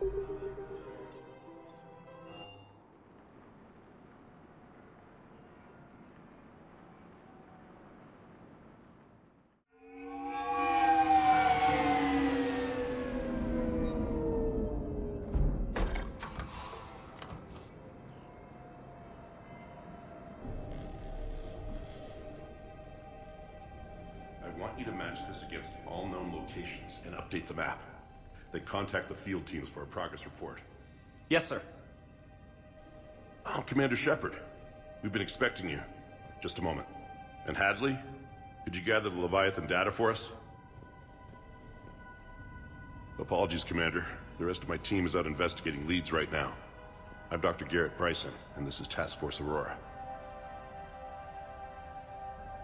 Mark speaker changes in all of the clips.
Speaker 1: I want you to match this against all known locations and update the map. Then contact the field teams for a progress report.
Speaker 2: Yes, sir.
Speaker 1: Oh, Commander Shepard. We've been expecting you. Just a moment. And Hadley? Could you gather the Leviathan data for us? Apologies, Commander. The rest of my team is out investigating leads right now. I'm Dr. Garrett Bryson, and this is Task Force Aurora.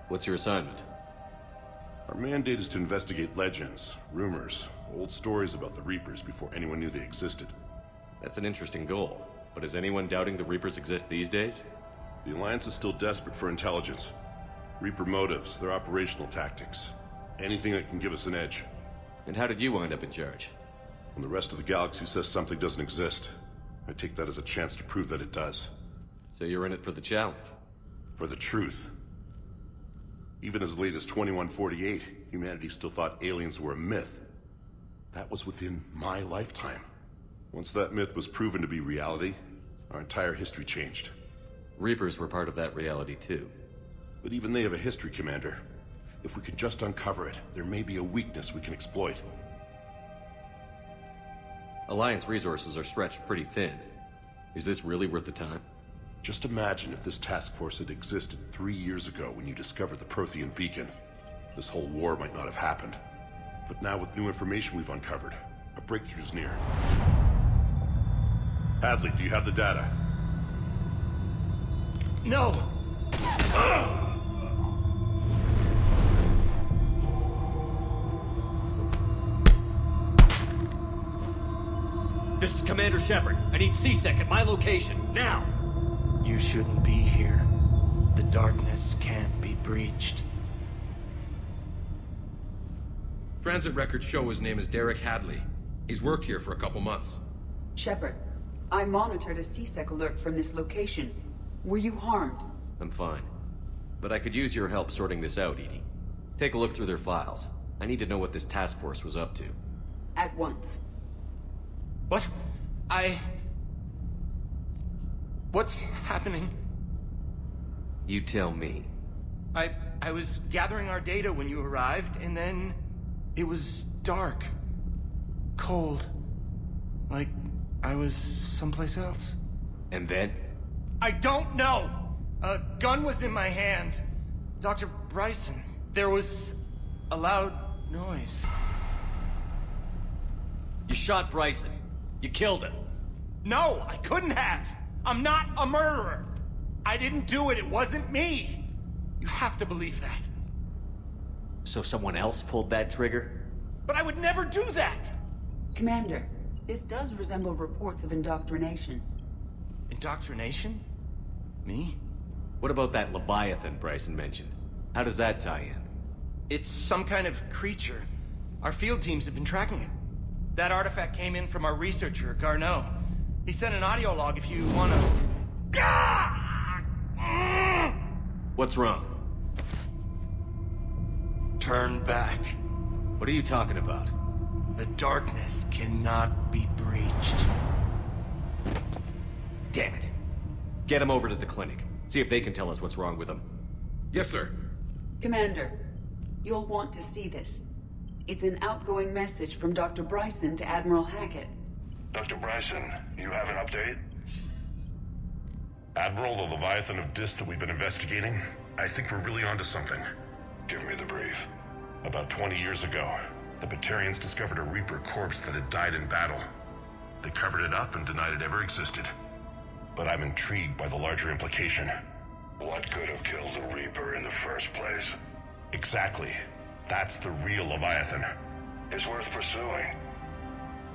Speaker 3: What's your assignment?
Speaker 1: Our mandate is to investigate legends, rumors, old stories about the Reapers before anyone knew they existed.
Speaker 3: That's an interesting goal, but is anyone doubting the Reapers exist these days?
Speaker 1: The Alliance is still desperate for intelligence. Reaper motives, their operational tactics. Anything that can give us an edge.
Speaker 3: And how did you wind up in charge?
Speaker 1: When the rest of the galaxy says something doesn't exist, I take that as a chance to prove that it does.
Speaker 3: So you're in it for the challenge?
Speaker 1: For the truth. Even as late as 2148, humanity still thought aliens were a myth. That was within my lifetime. Once that myth was proven to be reality, our entire history changed.
Speaker 3: Reapers were part of that reality too.
Speaker 1: But even they have a history, Commander. If we could just uncover it, there may be a weakness we can exploit.
Speaker 3: Alliance resources are stretched pretty thin. Is this really worth the time?
Speaker 1: Just imagine if this task force had existed 3 years ago when you discovered the Prothean beacon. This whole war might not have happened. But now with new information we've uncovered, a breakthrough's near. Hadley, do you have the data?
Speaker 2: No!
Speaker 4: This is Commander Shepard. I need C-Sec at my location, now!
Speaker 2: You shouldn't be here. The darkness can't be breached.
Speaker 5: Transit records show his name is Derek Hadley. He's worked here for a couple months.
Speaker 6: Shepard, I monitored a C-Sec alert from this location. Were you harmed?
Speaker 3: I'm fine. But I could use your help sorting this out, Edie. Take a look through their files. I need to know what this task force was up to.
Speaker 6: At once.
Speaker 2: What? What's happening?
Speaker 3: You tell me.
Speaker 2: I was gathering our data when you arrived, and then it was dark. Cold. Like I was someplace else.
Speaker 3: And then?
Speaker 2: I don't know! A gun was in my hand. Dr. Bryson, there was a loud noise.
Speaker 4: You shot Bryson. You killed him.
Speaker 2: No, I couldn't have. I'm not a murderer. I didn't do it. It wasn't me. You have to believe that.
Speaker 4: So someone else pulled that trigger?
Speaker 2: But I would never do that.
Speaker 6: Commander, this does resemble reports of indoctrination.
Speaker 2: Indoctrination? Me?
Speaker 3: What about that Leviathan Bryson mentioned? How does that tie in?
Speaker 2: It's some kind of creature. Our field teams have been tracking it. That artifact came in from our researcher, Garneau. He sent an audio log if you want to...
Speaker 3: What's wrong?
Speaker 2: Turn back.
Speaker 3: What are you talking about?
Speaker 2: The darkness cannot be breached.
Speaker 3: Damn it. Get him over to the clinic. See if they can tell us what's wrong with him.
Speaker 5: Yes, sir.
Speaker 6: Commander, you'll want to see this. It's an outgoing message from Dr. Bryson to Admiral Hackett.
Speaker 1: Dr. Bryson, you have an update? Admiral, the Leviathan of Dis that we've been investigating, I think we're really onto something. Give me the brief. About 20 years ago, the Batarians discovered a Reaper corpse that had died in battle. They covered it up and denied it ever existed. But I'm intrigued by the larger implication. What could have killed the Reaper in the first place? Exactly. That's the real Leviathan. It's worth pursuing.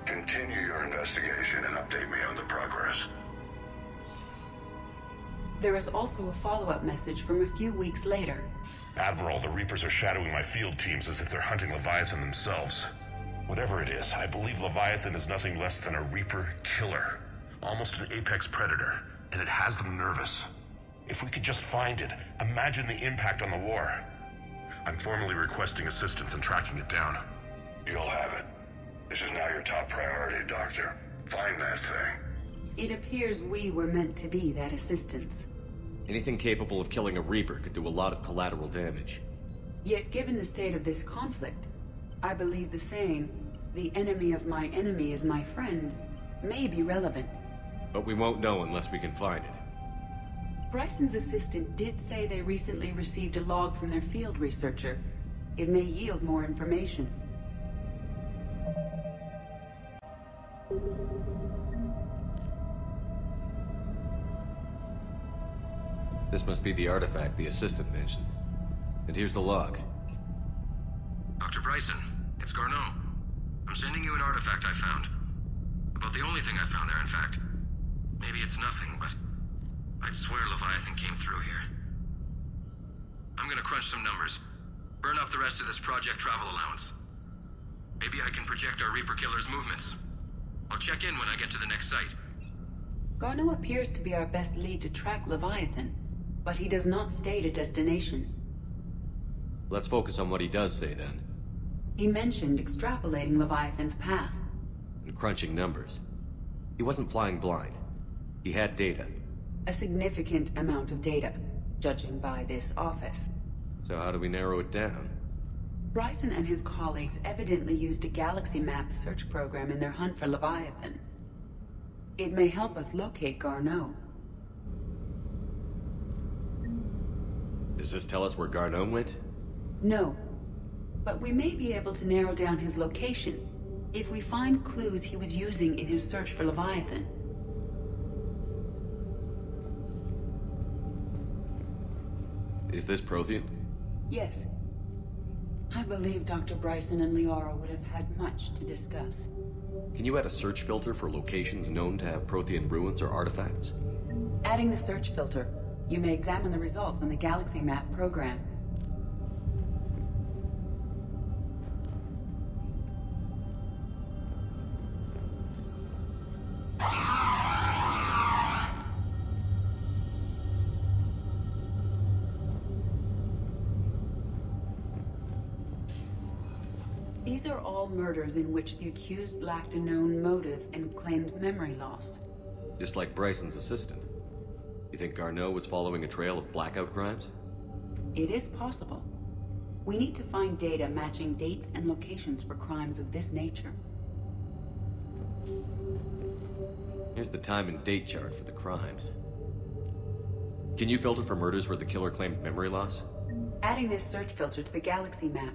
Speaker 1: Continue your investigation and update me on the progress.
Speaker 6: There is also a follow-up message from a few weeks later.
Speaker 1: Admiral, the Reapers are shadowing my field teams as if they're hunting Leviathan themselves. Whatever it is, I believe Leviathan is nothing less than a Reaper killer. Almost an apex predator, and it has them nervous. If we could just find it, imagine the impact on the war. I'm formally requesting assistance in tracking it down.
Speaker 7: You'll have it. This is now your top priority, Doctor. Find that thing.
Speaker 6: It appears we were meant to be that assistance.
Speaker 3: Anything capable of killing a Reaper could do a lot of collateral damage.
Speaker 6: Yet given the state of this conflict, I believe the saying, "The enemy of my enemy is my friend," may be relevant.
Speaker 3: But we won't know unless we can find it.
Speaker 6: Bryson's assistant did say they recently received a log from their field researcher. It may yield more information.
Speaker 3: This must be the artifact the assistant mentioned. And here's the log.
Speaker 5: Dr. Bryson, it's Garneau. I'm sending you an artifact I found. About the only thing I found there, in fact. Maybe it's nothing, but I'd swear Leviathan came through here. I'm gonna crunch some numbers. Burn up the rest of this project travel allowance. Maybe I can project our Reaper killer's movements. I'll check in when I get to the next site.
Speaker 6: Garneau appears to be our best lead to track Leviathan, but he does not state a destination.
Speaker 3: Let's focus on what he does say then.
Speaker 6: He mentioned extrapolating Leviathan's path.
Speaker 3: And crunching numbers. He wasn't flying blind. He had data.
Speaker 6: A significant amount of data, judging by this office.
Speaker 3: So how do we narrow it down?
Speaker 6: Bryson and his colleagues evidently used a galaxy map search program in their hunt for Leviathan. It may help us locate Garneau.
Speaker 3: Does this tell us where Garneau went?
Speaker 6: No, but we may be able to narrow down his location if we find clues he was using in his search for Leviathan.
Speaker 3: Is this Prothean?
Speaker 6: Yes. I believe Dr. Bryson and Liara would have had much to discuss.
Speaker 3: Can you add a search filter for locations known to have Prothean ruins or artifacts?
Speaker 6: Adding the search filter, you may examine the results on the galaxy map program. These are all murders in which the accused lacked a known motive and claimed memory loss.
Speaker 3: Just like Bryson's assistant. You think Garneau was following a trail of blackout crimes?
Speaker 6: It is possible. We need to find data matching dates and locations for crimes of this nature.
Speaker 3: Here's the time and date chart for the crimes. Can you filter for murders where the killer claimed memory loss?
Speaker 6: Adding this search filter to the galaxy map.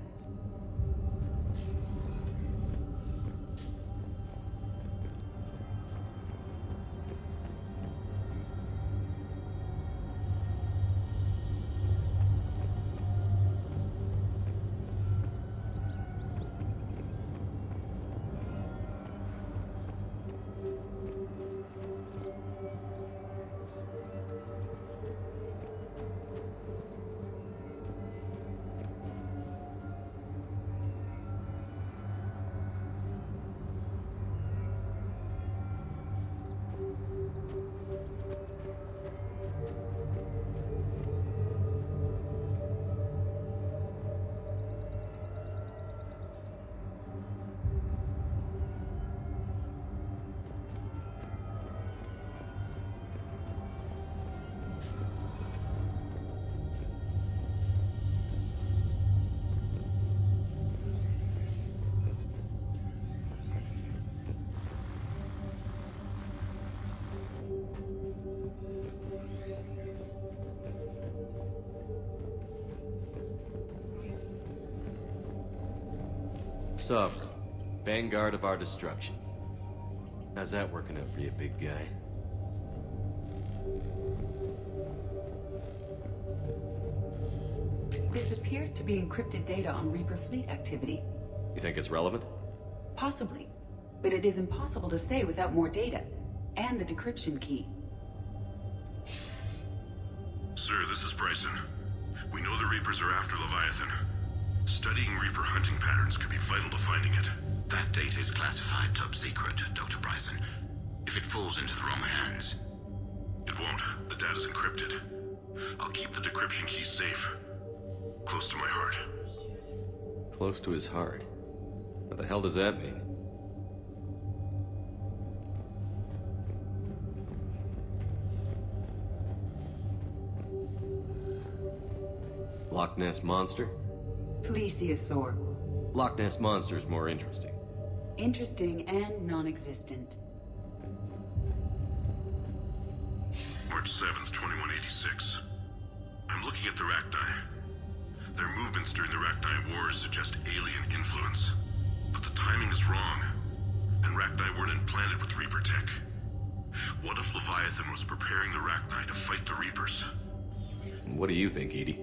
Speaker 3: So, vanguard of our destruction. How's that working out for you, big guy?
Speaker 6: This appears to be encrypted data on Reaper fleet activity.
Speaker 3: You think it's relevant?
Speaker 6: Possibly, but it is impossible to say without more data, and the decryption key.
Speaker 1: Sir, this is Bryson. We know the Reapers are after Leviathan. Studying Reaper hunting patterns could be vital to finding it.
Speaker 8: That data is classified top secret, Dr. Bryson. If it falls into the wrong hands...
Speaker 1: It won't. The data's encrypted. I'll keep the decryption key safe. Close to my heart.
Speaker 3: Close to his heart? What the hell does that mean? Loch Ness Monster?
Speaker 6: Plesiosaur.
Speaker 3: Loch Ness Monster's more interesting.
Speaker 6: Interesting and non-existent.
Speaker 1: March 7th, 2186. I'm looking at the Rachni. Their movements during the Rachni Wars suggest alien influence. But the timing is wrong. And Rachni weren't implanted with Reaper tech. What if Leviathan was preparing the Rachni to fight the Reapers?
Speaker 3: What do you think, Edie?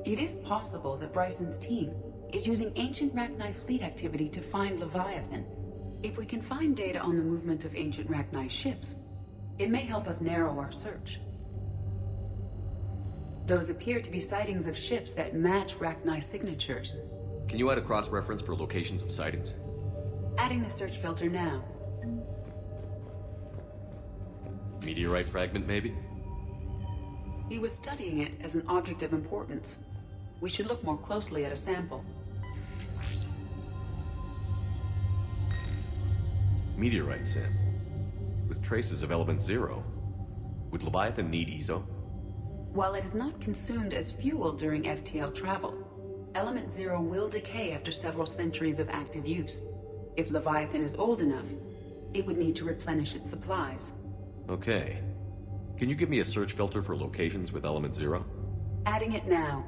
Speaker 6: It is possible that Bryson's team is using ancient Rachni fleet activity to find Leviathan. If we can find data on the movement of ancient Rachni ships, it may help us narrow our search. Those appear to be sightings of ships that match Rachni signatures.
Speaker 3: Can you add a cross-reference for locations of sightings?
Speaker 6: Adding the search filter now.
Speaker 3: Meteorite fragment, maybe?
Speaker 6: He was studying it as an object of importance. We should look more closely at a sample.
Speaker 3: Meteorite sample. With traces of element 0. Would Leviathan need ESO?
Speaker 6: While it is not consumed as fuel during FTL travel, element 0 will decay after several centuries of active use. If Leviathan is old enough, it would need to replenish its supplies.
Speaker 3: Okay. Can you give me a search filter for locations with element 0?
Speaker 6: Adding it now.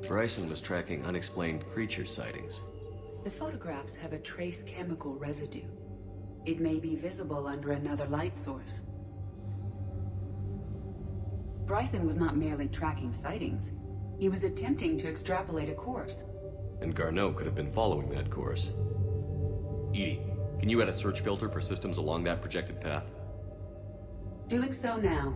Speaker 3: Bryson was tracking unexplained creature sightings.
Speaker 6: The photographs have a trace chemical residue. It may be visible under another light source. Bryson was not merely tracking sightings. He was attempting to extrapolate a course.
Speaker 3: And Garneau could have been following that course. Edie, can you add a search filter for systems along that projected path?
Speaker 6: Doing so now.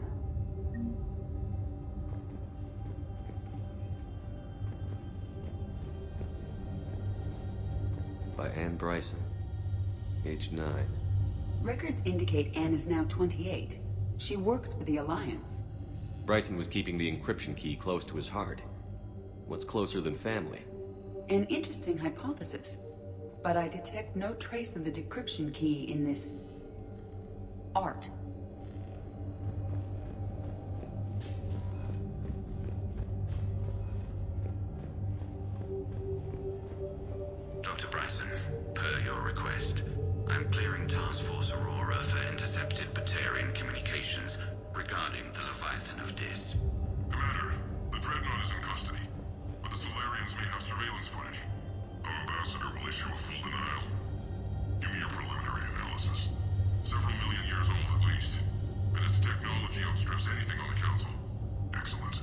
Speaker 3: By Anne Bryson. Age 9.
Speaker 6: Records indicate Anne is now 28. She works for the Alliance.
Speaker 3: Bryson was keeping the encryption key close to his heart. What's closer than family?
Speaker 6: An interesting hypothesis. But I detect no trace of the decryption key in this... art.
Speaker 8: Dr. Bryson, per your request, I'm clearing Task Force Aurora for intercepted Batarian communications regarding the Leviathan of Dis.
Speaker 1: Commander, the Dreadnought is in custody, but the Solarians may have surveillance footage. Our ambassador will issue a full denial. Give me your preliminary analysis. Several million years old at least, and its technology outstrips anything on the Council. Excellent.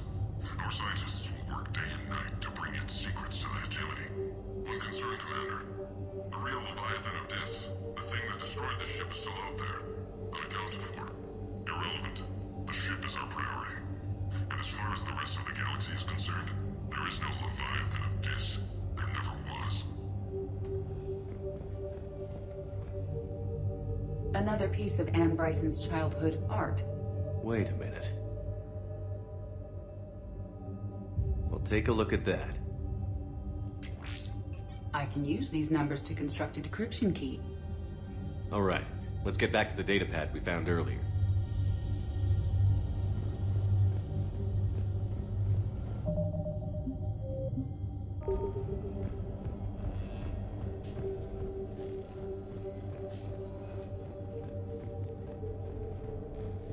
Speaker 1: Our scientists will work day and night to bring its secrets to the hegemony. One concern, Commander. The real Leviathan of Dis, the thing that destroyed the ship, is still out there. Unaccounted for. Irrelevant. The ship is our priority. And as far as the rest of the galaxy is concerned, there is no Leviathan of Dis. There never was.
Speaker 6: Another piece of Anne Bryson's childhood art.
Speaker 3: Wait a minute. Well, take a look at that.
Speaker 6: I can use these numbers to construct a decryption key.
Speaker 3: All right, let's get back to the datapad we found earlier.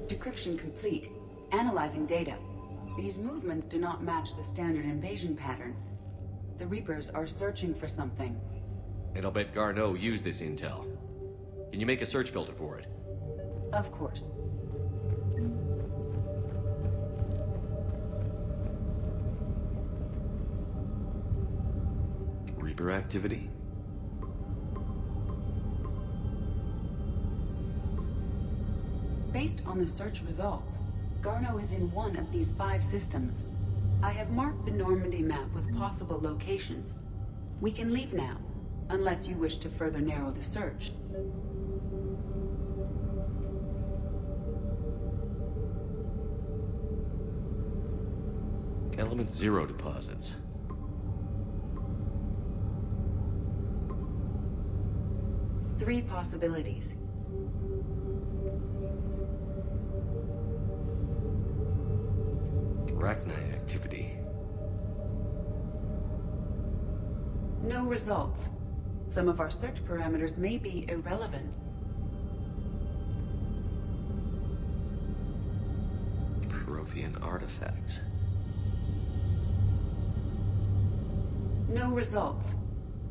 Speaker 6: Decryption complete. Analyzing data. These movements do not match the standard invasion pattern. The Reapers are searching for something.
Speaker 3: And I'll bet Garneau used this intel. Can you make a search filter for it?
Speaker 6: Of course.
Speaker 3: Reaper activity?
Speaker 6: Based on the search results, Garneau is in one of these 5 systems. I have marked the Normandy map with possible locations. We can leave now, unless you wish to further narrow the search.
Speaker 3: Element 0 deposits.
Speaker 6: Three possibilities.
Speaker 3: Arachnite activity.
Speaker 6: No results. Some of our search parameters may be irrelevant.
Speaker 3: Prothean artifacts.
Speaker 6: No results.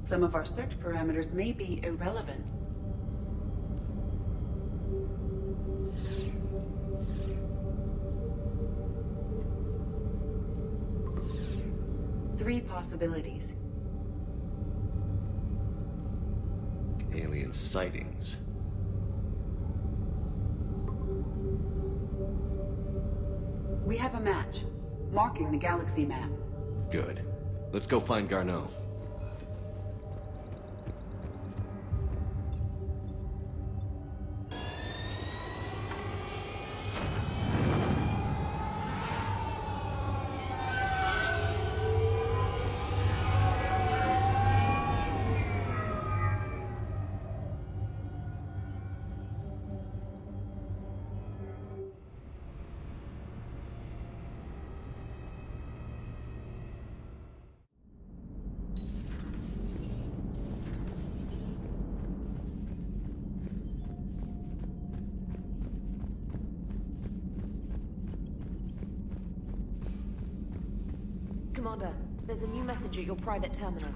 Speaker 6: Some of our search parameters may be irrelevant. Three possibilities.
Speaker 3: Alien sightings.
Speaker 6: We have a match, marking the galaxy map.
Speaker 3: Good. Let's go find Garneau.
Speaker 9: Commander, there's a new message at your private terminal.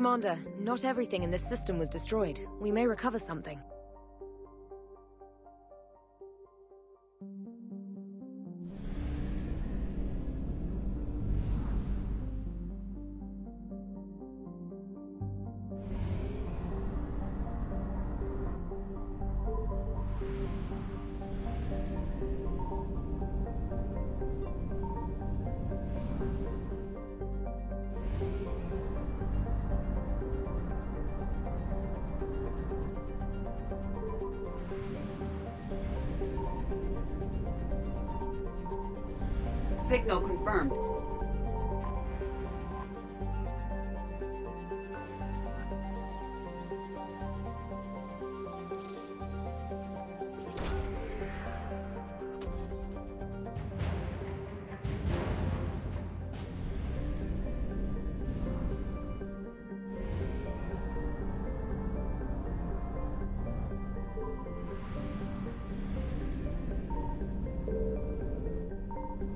Speaker 9: Commander, not everything in this system was destroyed. We may recover something.
Speaker 6: Signal confirmed.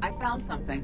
Speaker 6: I found something.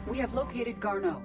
Speaker 6: We have located Garneau.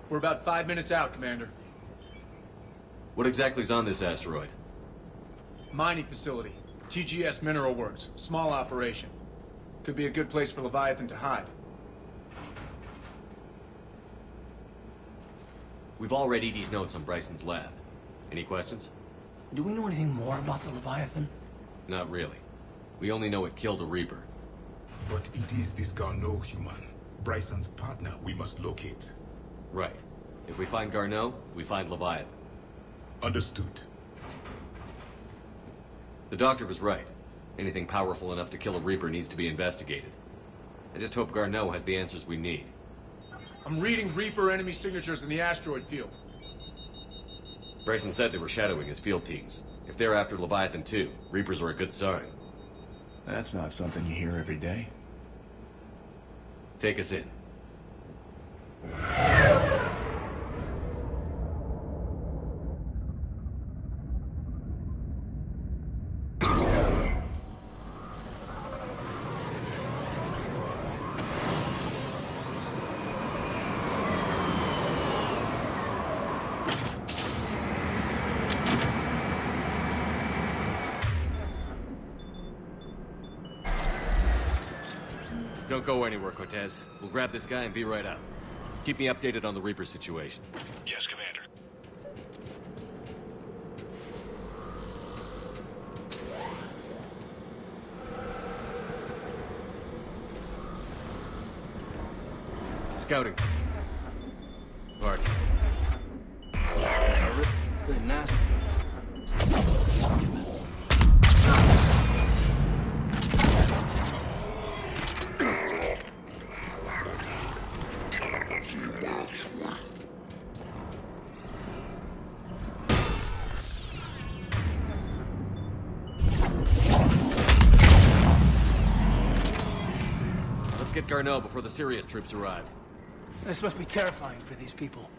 Speaker 10: We're about 5 minutes out, Commander.
Speaker 3: What exactly is on this asteroid?
Speaker 10: Mining facility. TGS Mineral Works. Small operation. Could be a good place for Leviathan to hide.
Speaker 3: We've all read Edie's notes on Bryson's lab. Any questions?
Speaker 2: Do we know anything more about the Leviathan?
Speaker 3: Not really. We only know it killed a Reaper.
Speaker 11: But it is this Garneau human, Bryson's partner, we must locate.
Speaker 3: Right. If we find Garneau, we find Leviathan.
Speaker 11: Understood.
Speaker 3: The doctor was right. Anything powerful enough to kill a Reaper needs to be investigated. I just hope Garneau has the answers we need.
Speaker 10: I'm reading Reaper enemy signatures in the asteroid field.
Speaker 3: Bryson said they were shadowing his field teams. If they're after Leviathan too, Reapers are a good sign.
Speaker 2: That's not something you hear every day.
Speaker 3: Take us in. Don't go anywhere, Cortez. We'll grab this guy and be right out. Keep me updated on the Reaper situation.
Speaker 1: Yes, Commander.
Speaker 3: Scouting. Bart.
Speaker 2: Really nasty.
Speaker 3: Let's get Garneau before the Sirius troops arrive.
Speaker 2: This must be terrifying for these people.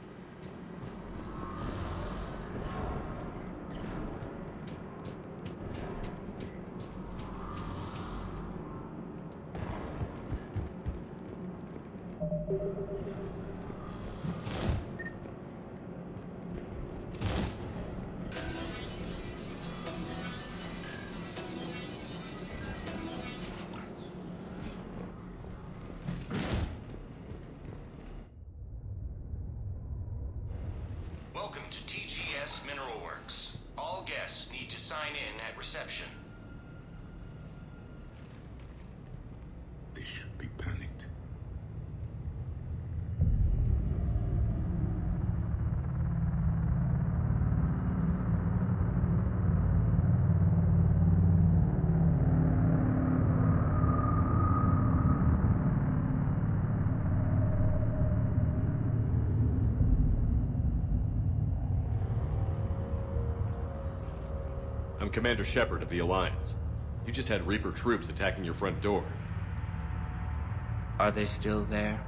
Speaker 5: Welcome to TGS Mineral Works. All guests need to sign in at reception.
Speaker 11: They should be panicked.
Speaker 3: I'm Commander Shepard of the Alliance. You just had Reaper troops attacking your front door.
Speaker 2: Are they still there?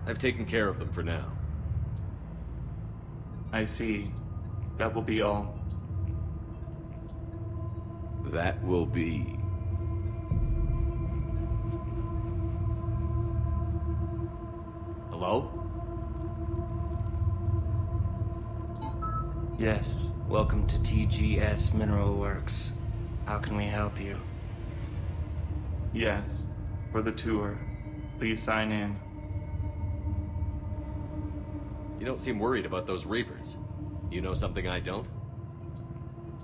Speaker 3: I've taken care of them for now.
Speaker 12: I see. That will be all.
Speaker 3: That will be... Hello?
Speaker 2: Yes. Welcome to TGS Mineral Works. How can we help you?
Speaker 12: Yes. For the tour. Please sign in.
Speaker 3: You don't seem worried about those Reapers. You know something I don't?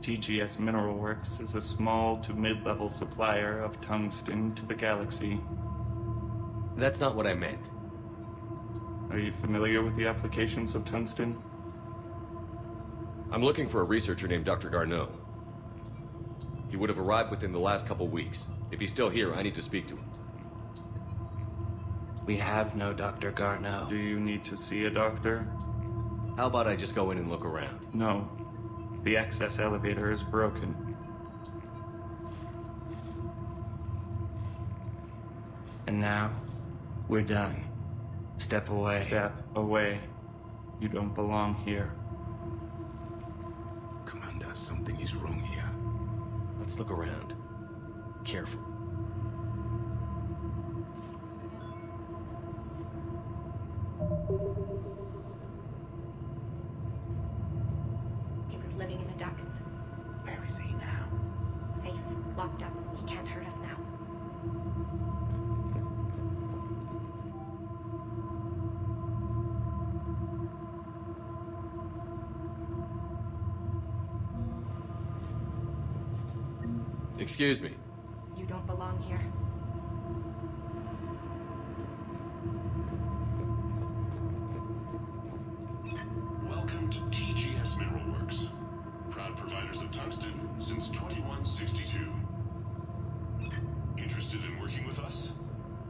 Speaker 12: TGS Mineral Works is a small to mid-level supplier of tungsten to the galaxy.
Speaker 3: That's not what I meant.
Speaker 12: Are you familiar with the applications of tungsten?
Speaker 3: I'm looking for a researcher named Dr. Garneau. He would have arrived within the last couple weeks. If he's still here, I need to speak to him.
Speaker 2: We have no Dr. Garneau.
Speaker 12: Do you need to see a doctor?
Speaker 3: How about I just go in and look around?
Speaker 12: No. The access elevator is broken.
Speaker 2: And now, we're done. Step away.
Speaker 12: Step away. You don't belong here.
Speaker 11: Commander, something is wrong here.
Speaker 3: Let's look around. Careful.
Speaker 13: He was living in the ducts.
Speaker 2: Where is he now?
Speaker 13: Safe. Locked up. He can't hurt us now.
Speaker 3: Excuse me.
Speaker 13: You don't belong here.
Speaker 1: Welcome to TGS Mineral Works. Proud providers of tungsten since 2162. Interested in working with us?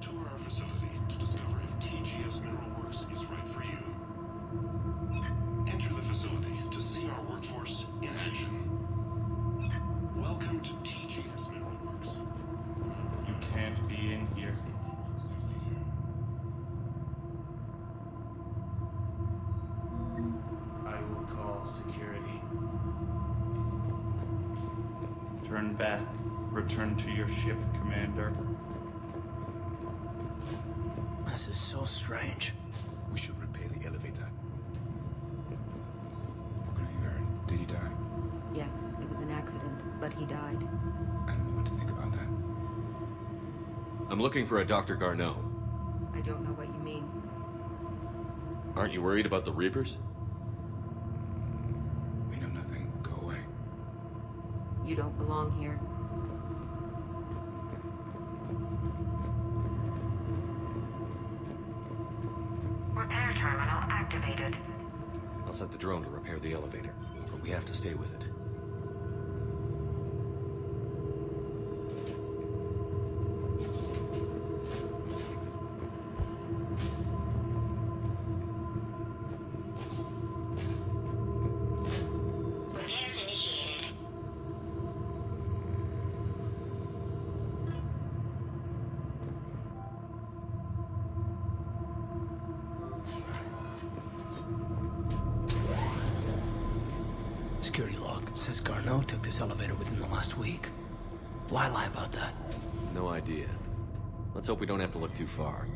Speaker 1: Tour our facility to discover if TGS Mineral
Speaker 2: security.
Speaker 12: Turn back. Return to your ship, Commander.
Speaker 2: This is so strange.
Speaker 11: We should repair the elevator. What have you heard? Did he die?
Speaker 14: Yes, it was an accident, but he died.
Speaker 11: I don't know what to think about that.
Speaker 3: I'm looking for a Dr. Garneau.
Speaker 14: I don't know what you mean.
Speaker 3: Aren't you worried about the Reapers?
Speaker 11: We know nothing. Go away.
Speaker 14: You don't belong here.
Speaker 15: Repair terminal activated.
Speaker 3: I'll set the drone to repair the elevator, but we have to stay with it.
Speaker 15: Repairs initiated.
Speaker 2: Security log says Garneau took this elevator within the last week. Why lie about that?
Speaker 3: No idea. Let's hope we don't have to look too far.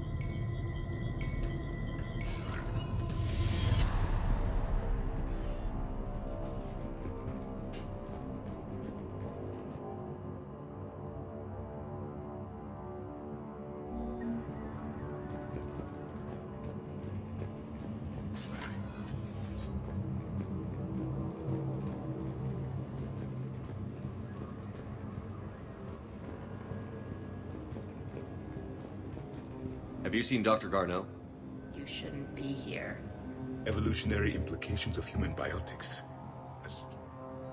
Speaker 3: Have you seen Dr. Garneau?
Speaker 14: You shouldn't be here.
Speaker 11: Evolutionary implications of human biotics.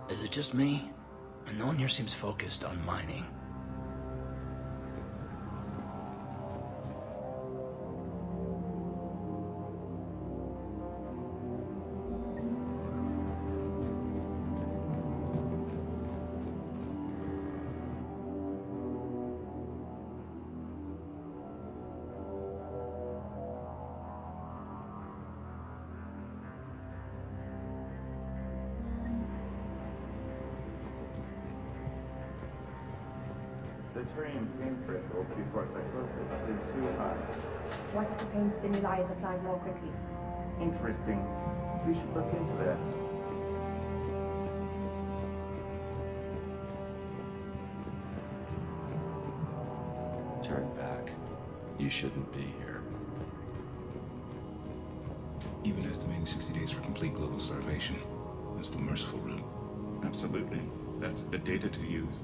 Speaker 2: Is it just me? And no one here seems focused on mining.
Speaker 12: The terrain pain threshold before psychosis is too high.
Speaker 9: What if the pain stimuli is applied more quickly?
Speaker 12: Interesting. We should look into that.
Speaker 3: Turn back. You shouldn't be here.
Speaker 11: Even estimating 60 days for complete global starvation. That's the merciful route.
Speaker 12: Absolutely. That's the data to use.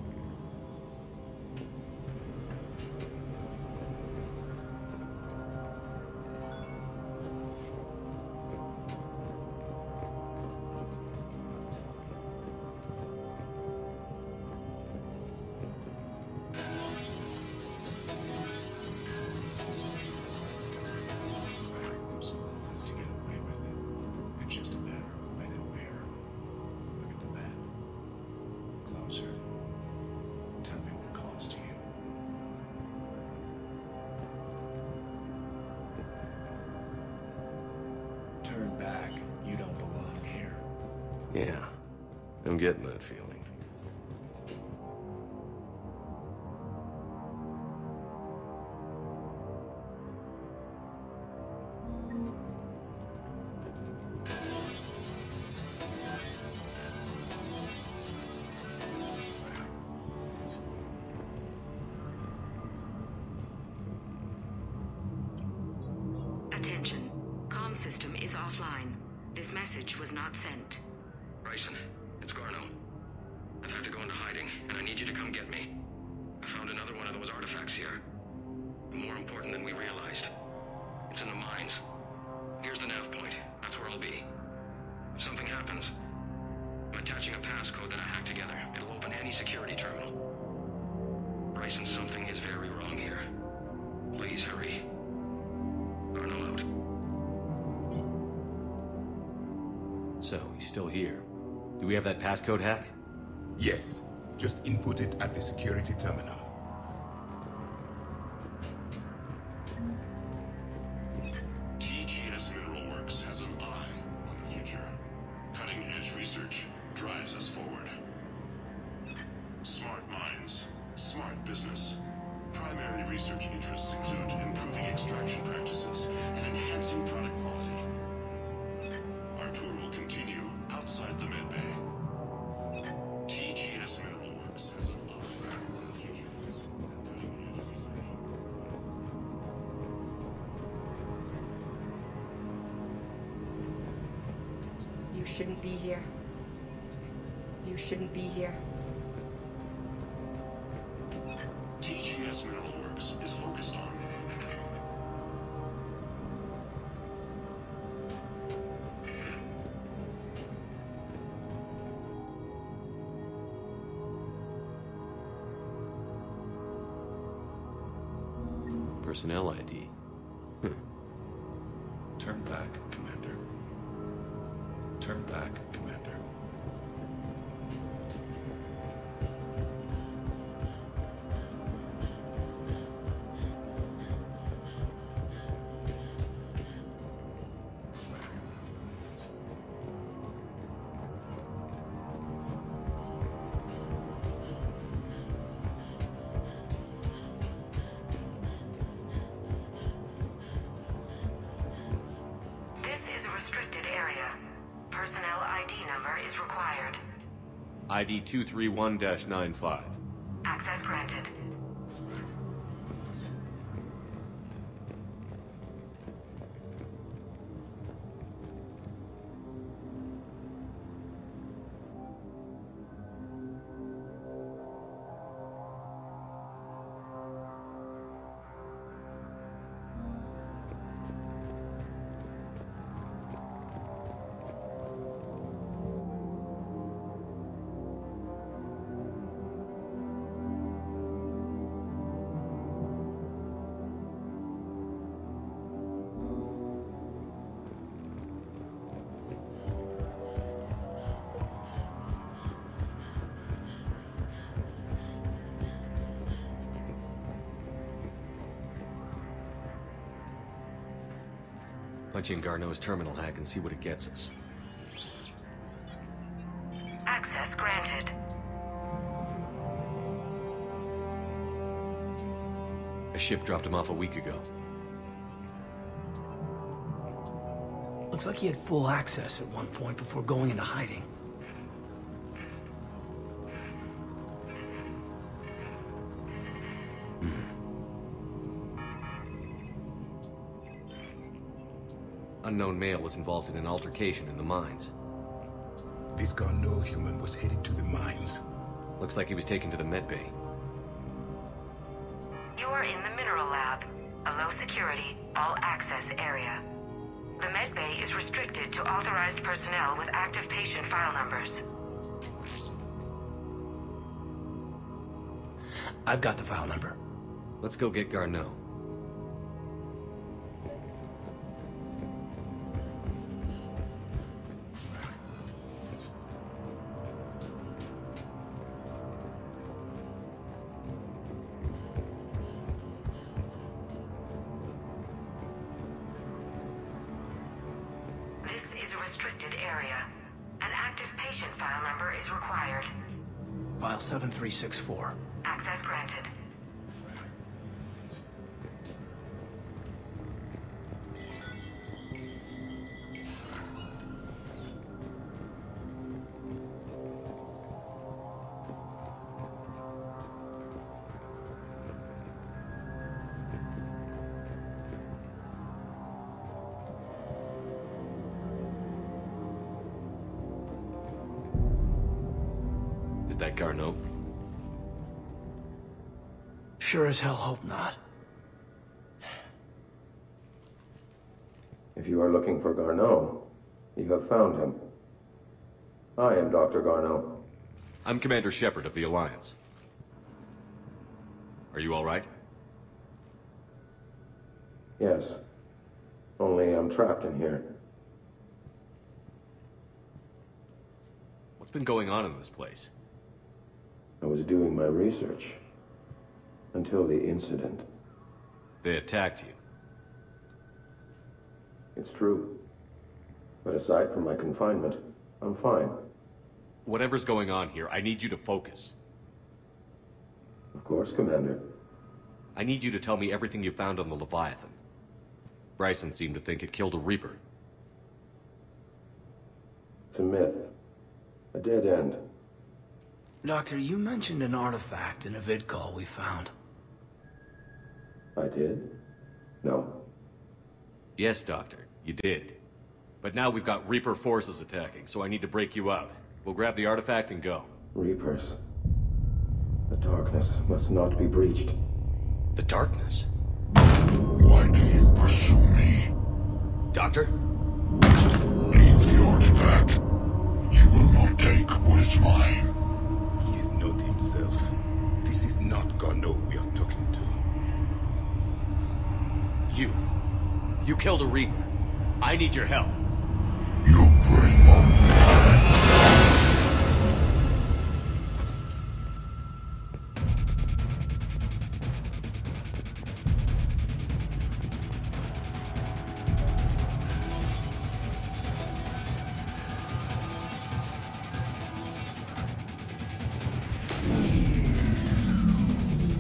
Speaker 2: Turn back. You don't belong here.
Speaker 3: Yeah, I'm getting that feeling.
Speaker 15: Attention. Comm system is offline. This message was not sent.
Speaker 5: Bryson, it's Garneau. I've had to go into hiding, and I need you to come get me. I found another one of those artifacts here. More important than we realized. It's in the mines. Here's the nav point. That's where I'll be. If something happens, I'm attaching a passcode that I hacked together. It'll open any security terminal. Bryson, something is very wrong here. Please hurry. Garneau out.
Speaker 3: So, he's still here. Do we have that passcode hack?
Speaker 11: Yes. Just input it at the security terminal.
Speaker 1: TGS Mineral Works has an eye on the future. Cutting-edge research drives us forward. Smart minds, smart business. Primary research interests include improving extraction practices and enhancing product quality. Our tour will continue outside the medbay. TGS Mineral Works has a lot of future.
Speaker 16: You shouldn't be here. You shouldn't be here.
Speaker 1: TGS Mineral Works is focused on
Speaker 3: personnel ID.
Speaker 11: Turn back, Commander. Turn back, Commander.
Speaker 3: ID 231-95.
Speaker 15: Access granted.
Speaker 3: Punch in Garneau's terminal hack and see what it gets us.
Speaker 15: Access granted.
Speaker 3: A ship dropped him off a week ago.
Speaker 17: Looks like he had full access at one point before going into hiding.
Speaker 3: Unknown male was involved in an altercation in the mines.
Speaker 11: This Garneau human was headed to the mines.
Speaker 3: Looks like he was taken to the medbay.
Speaker 15: You are in the mineral lab, a low security, all access area. The medbay is restricted to authorized personnel with active patient file numbers.
Speaker 17: I've got the file number.
Speaker 3: Let's go get Garneau.
Speaker 17: File 7364.
Speaker 15: Access granted.
Speaker 3: That Garneau?
Speaker 17: Sure as hell hope not.
Speaker 18: If you are looking for Garneau, you have found him. I am Dr. Garneau.
Speaker 3: I'm Commander Shepard of the Alliance. Are you all right?
Speaker 18: Yes. Only I'm trapped in here.
Speaker 3: What's been going on in this place?
Speaker 18: I was doing my research. Until the incident.
Speaker 3: They attacked you.
Speaker 18: It's true. But aside from my confinement, I'm fine.
Speaker 3: Whatever's going on here, I need you to focus.
Speaker 18: Of course, Commander.
Speaker 3: I need you to tell me everything you found on the Leviathan. Bryson seemed to think it killed a Reaper.
Speaker 18: It's a myth. A dead end.
Speaker 17: Doctor, you mentioned an artifact in a vid call we found.
Speaker 18: I did? No.
Speaker 3: Yes, Doctor, you did. But now we've got Reaper forces attacking, so I need to break you out. We'll grab the artifact and go.
Speaker 18: Reapers. The darkness must not be breached.
Speaker 3: The darkness?
Speaker 11: Why do you pursue me?
Speaker 3: Doctor?
Speaker 11: Leave the artifact. You will not take what is mine.
Speaker 19: He is not himself. This is not Garneau we are talking to.
Speaker 3: You killed a Reaper. I need your help.
Speaker 11: You bring only death.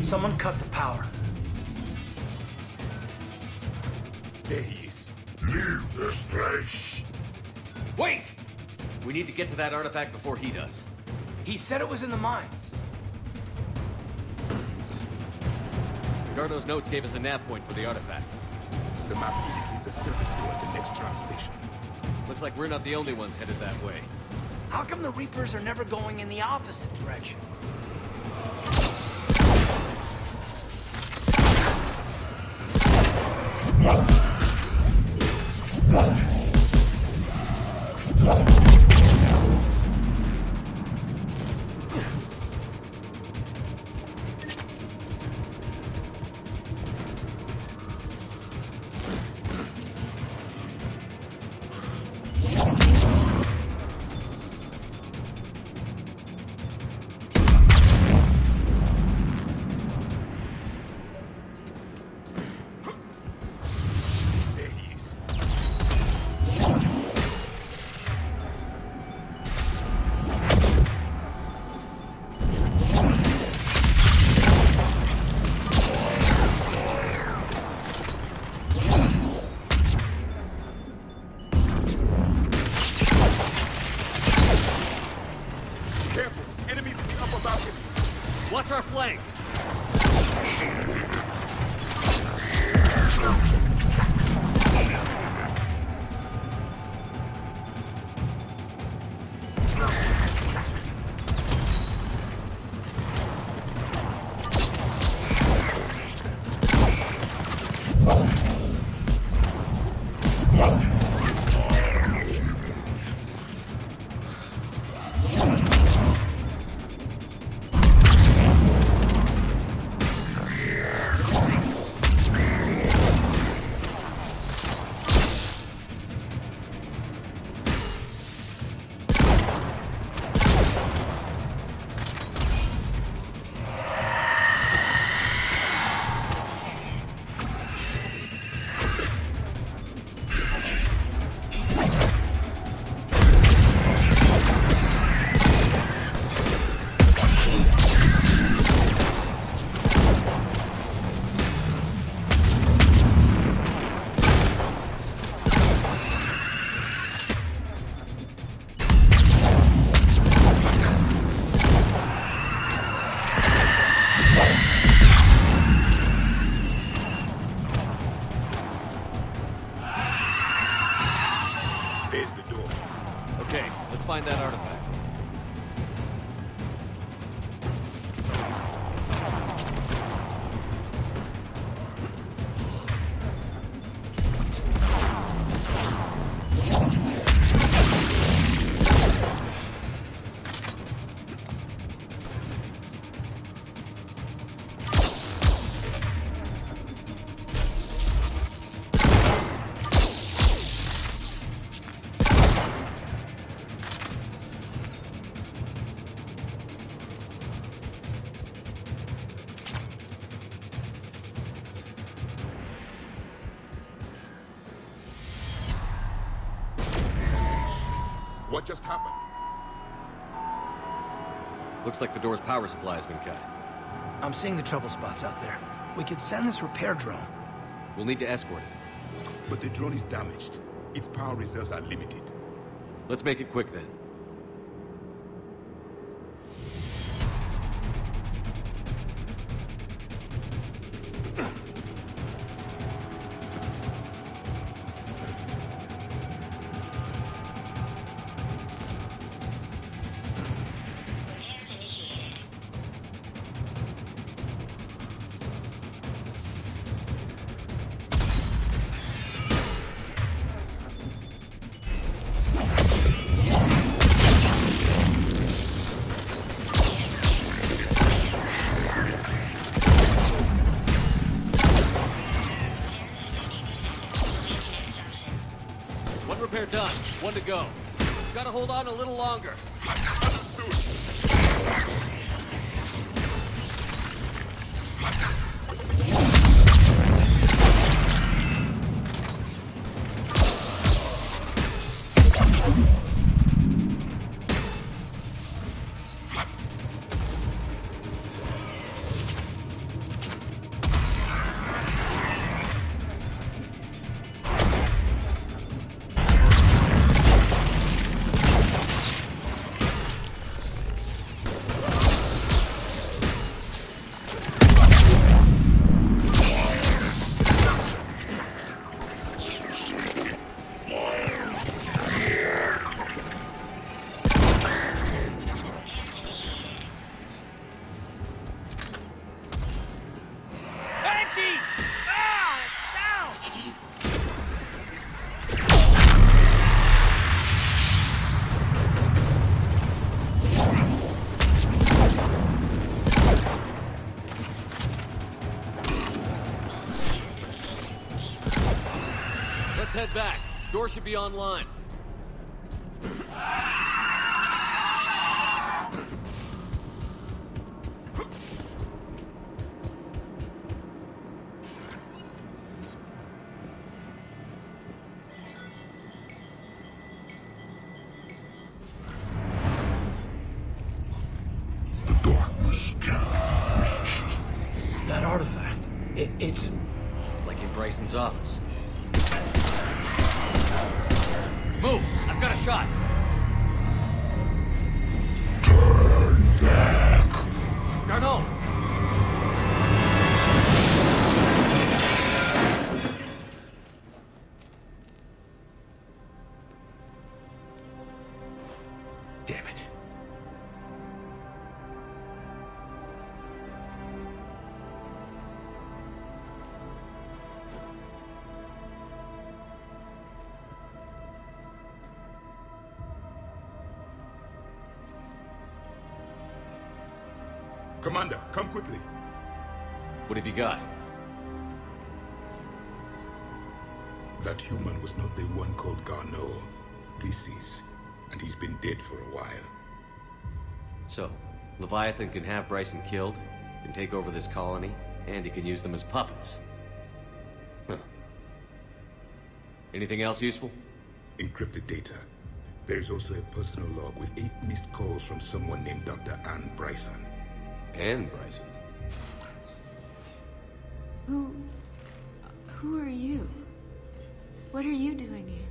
Speaker 17: Someone cut the power.
Speaker 19: There he is.
Speaker 11: Leave this place.
Speaker 3: Wait! We need to get to that artifact before he does.
Speaker 17: He said it was in the mines.
Speaker 3: Garneau's notes gave us a nav point for the artifact.
Speaker 19: The map indicates a surface door at the next tram station.
Speaker 3: Looks like we're not the only ones headed that way.
Speaker 17: How come the Reapers are never going in the opposite direction?
Speaker 3: Watch our flank! Find that artifact.
Speaker 19: What just happened?
Speaker 3: Looks like the door's power supply has been cut.
Speaker 17: I'm seeing the trouble spots out there. We could send this repair drone.
Speaker 3: We'll need to escort it.
Speaker 19: But the drone is damaged. Its power reserves are limited.
Speaker 3: Let's make it quick then.
Speaker 4: Repair done. One to go. Gotta hold on a little longer. Head back. Door should be online.
Speaker 11: The darkness can't be breached.
Speaker 17: That artifact, it's...
Speaker 3: like in Bryson's office.
Speaker 4: Move! I've got a shot!
Speaker 11: Turn back!
Speaker 4: Garneau!
Speaker 17: Damn it.
Speaker 19: Commander, come quickly.
Speaker 3: What have you got?
Speaker 19: That human was not the one called Garneau. This is. And he's been dead for a while.
Speaker 3: So, Leviathan can have Bryson killed, can take over this colony, and he can use them as puppets. Huh. Anything else useful?
Speaker 19: Encrypted data. There is also a personal log with 8 missed calls from someone named Dr. Ann Bryson.
Speaker 3: Ann Bryson?
Speaker 20: Who are you? What are you doing here?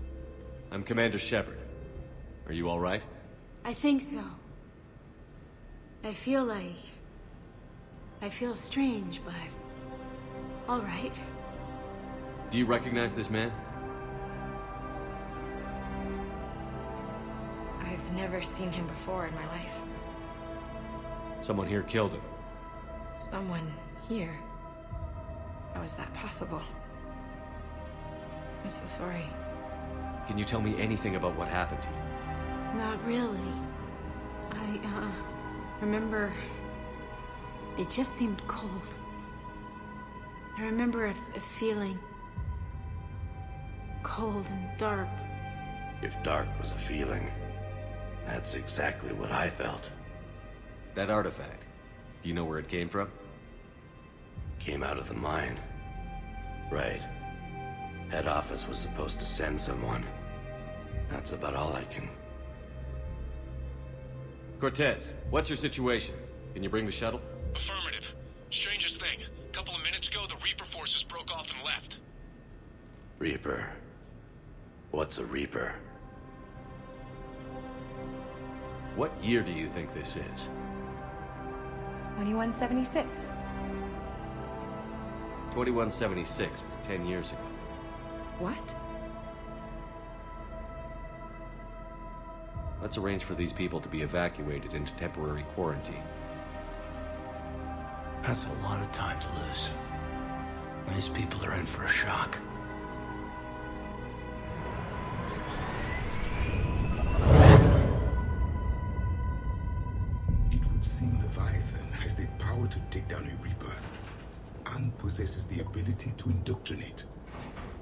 Speaker 3: I'm Commander Shepard. Are you all right?
Speaker 20: I think so. I feel strange, but... all right.
Speaker 3: Do you recognize this man?
Speaker 16: I've never seen him before in my life.
Speaker 3: Someone here killed him.
Speaker 16: Someone here? How is that possible? I'm so sorry.
Speaker 3: Can you tell me anything about what happened to you?
Speaker 20: Not really. I remember... it just seemed cold. I remember a feeling... cold and dark.
Speaker 21: If dark was a feeling, that's exactly what I felt.
Speaker 3: That artifact, do you know where it came from?
Speaker 21: Came out of the mine. Right. Head office was supposed to send someone. That's about all I can...
Speaker 3: Cortez, what's your situation? Can you bring the shuttle?
Speaker 7: Affirmative. Strangest thing. A couple of minutes ago, the Reaper forces broke off and left.
Speaker 21: Reaper. What's a Reaper?
Speaker 3: What year do you think this is?
Speaker 13: 2176.
Speaker 3: 2176 was 10 years ago.
Speaker 13: What?
Speaker 3: Let's arrange for these people to be evacuated into temporary quarantine.
Speaker 17: That's a lot of time to lose. These people are in for a shock.
Speaker 19: It would seem Leviathan has the power to take down a Reaper, and possesses the ability to indoctrinate.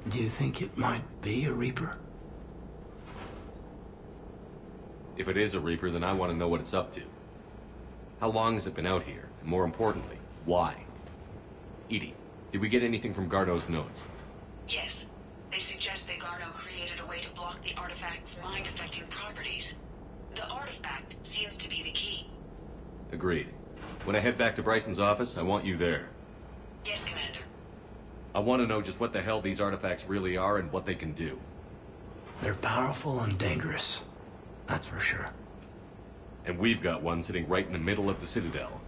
Speaker 17: Do you think it might be a Reaper?
Speaker 3: If it is a Reaper, then I want to know what it's up to. How long has it been out here? And more importantly, why? Edie, did we get anything from Garneau's notes?
Speaker 6: Yes. They suggest that Garneau created a way to block the artifact's mind-affecting properties. The artifact seems to be the key.
Speaker 3: Agreed. When I head back to Bryson's office, I want you there.
Speaker 6: Yes, Commander.
Speaker 3: I want to know just what the hell these artifacts really are and what they can do.
Speaker 17: They're powerful and dangerous. That's for sure.
Speaker 3: And we've got one sitting right in the middle of the Citadel.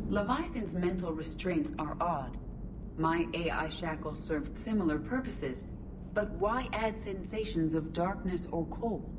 Speaker 6: Leviathan's mental restraints are odd. My AI shackles served similar purposes, but why add sensations of darkness or cold?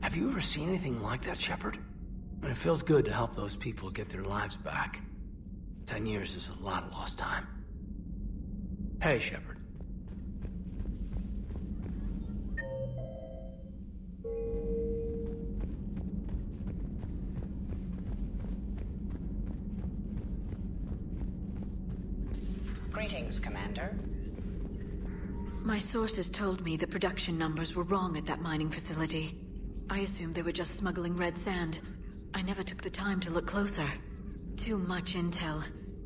Speaker 17: Have you ever seen anything like that, Shepard? And it feels good to help those people get their lives back. 10 years is a lot of lost time. Hey, Shepard.
Speaker 22: Greetings, Commander.
Speaker 9: My sources told me the production numbers were wrong at that mining facility. I assumed they were just smuggling red sand. I never took the time to look closer. Too much intel.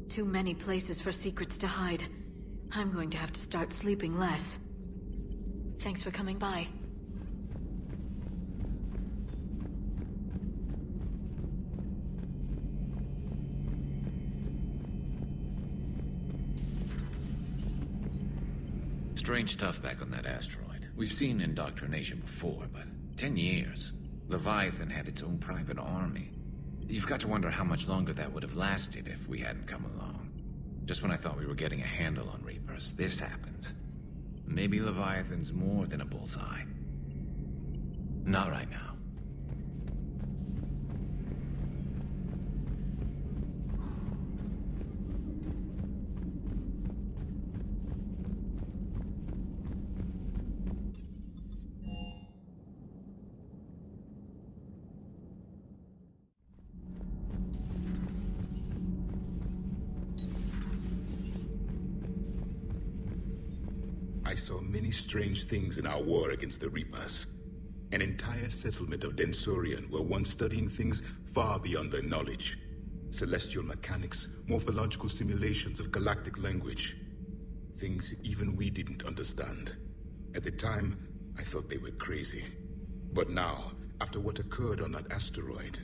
Speaker 9: Too many places for secrets to hide. I'm going to have to start sleeping less. Thanks for coming by.
Speaker 8: Strange stuff back on that asteroid. We've seen indoctrination before, but 10 years. Leviathan had its own private army. You've got to wonder how much longer that would have lasted if we hadn't come along. Just when I thought we were getting a handle on Reapers, this happens. Maybe Leviathan's more than a bullseye. Not right now.
Speaker 19: I saw many strange things in our war against the Reapers. An entire settlement of Densorian were once studying things far beyond their knowledge. Celestial mechanics, morphological simulations of galactic language. Things even we didn't understand. At the time, I thought they were crazy. But now, after what occurred on that asteroid,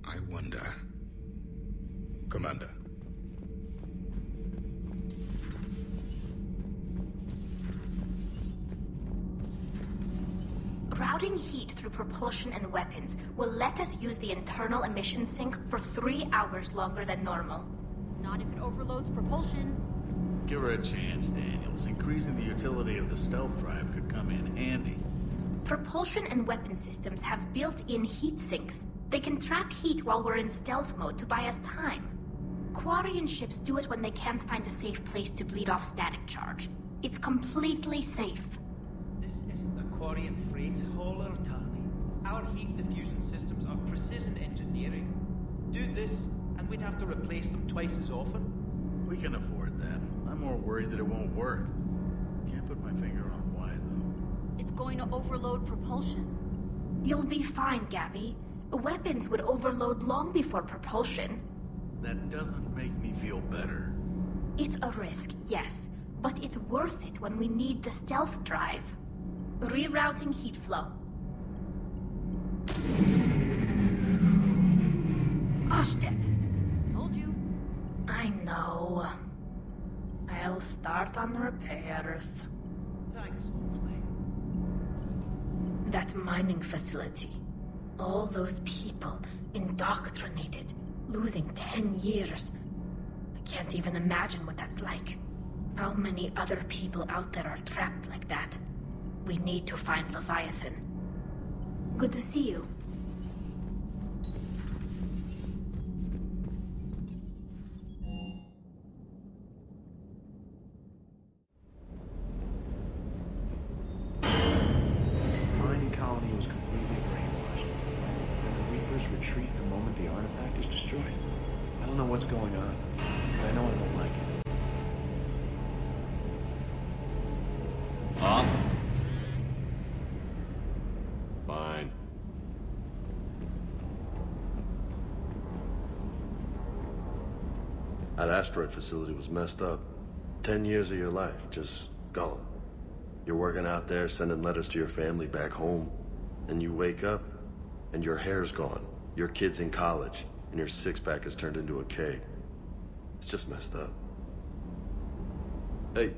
Speaker 19: I wonder. Commander.
Speaker 13: Routing heat through propulsion and weapons will let us use the internal emission sink for 3 hours longer than normal.
Speaker 10: Not if it overloads propulsion.
Speaker 14: Give her a chance, Daniels. Increasing the utility of the stealth drive could come in handy.
Speaker 23: Propulsion and weapon systems have built-in heat sinks. They can trap heat while we're in stealth mode to buy us time. Quarian ships do it when they can't find a safe place to bleed off static charge. It's completely safe.
Speaker 24: This isn't a Quarian freight hauler, Tali. Our heat diffusion systems are precision engineering. Do this, and we'd have to replace them twice as often.
Speaker 14: We can afford that. I'm more worried that it won't work. Can't put my finger on why, though.
Speaker 10: It's going to overload propulsion.
Speaker 23: You'll be fine, Gabby. Weapons would overload long before propulsion.
Speaker 14: That doesn't make me feel better.
Speaker 23: It's a risk, yes, but it's worth it when we need the stealth drive. Rerouting heat flow. Oshtet.
Speaker 10: Told you.
Speaker 23: I know. I'll start on repairs.
Speaker 24: Thanks, Hopefully.
Speaker 23: That mining facility. All those people indoctrinated, losing 10 years. I can't even imagine what that's like. How many other people out there are trapped like that? We need to find Leviathan. Good to see you.
Speaker 25: Mining colony was completely brainwashed. And the Reapers retreat the moment the artifact is destroyed. I don't know what's going on, but I know I don't like it.
Speaker 3: Fine.
Speaker 26: That asteroid facility was messed up. 10 years of your life, just gone. You're working out there, sending letters to your family back home, and you wake up, and your hair's gone. Your kid's in college, and your six-pack has turned into a keg. It's just messed up. Hey.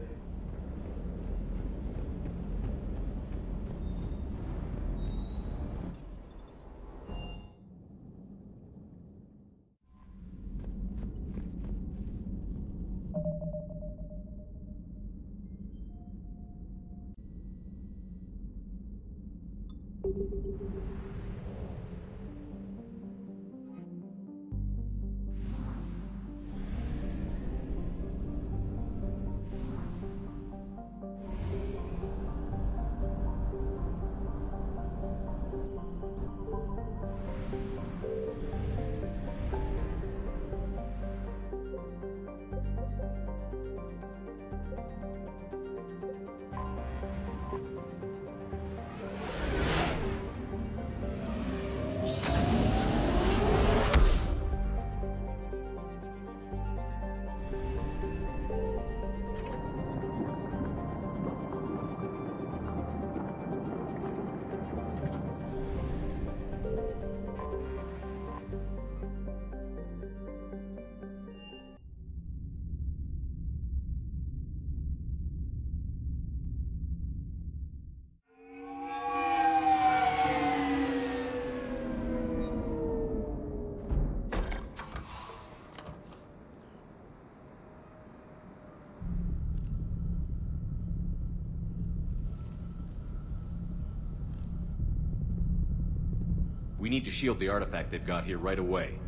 Speaker 3: We need to shield the artifact they've got here right away.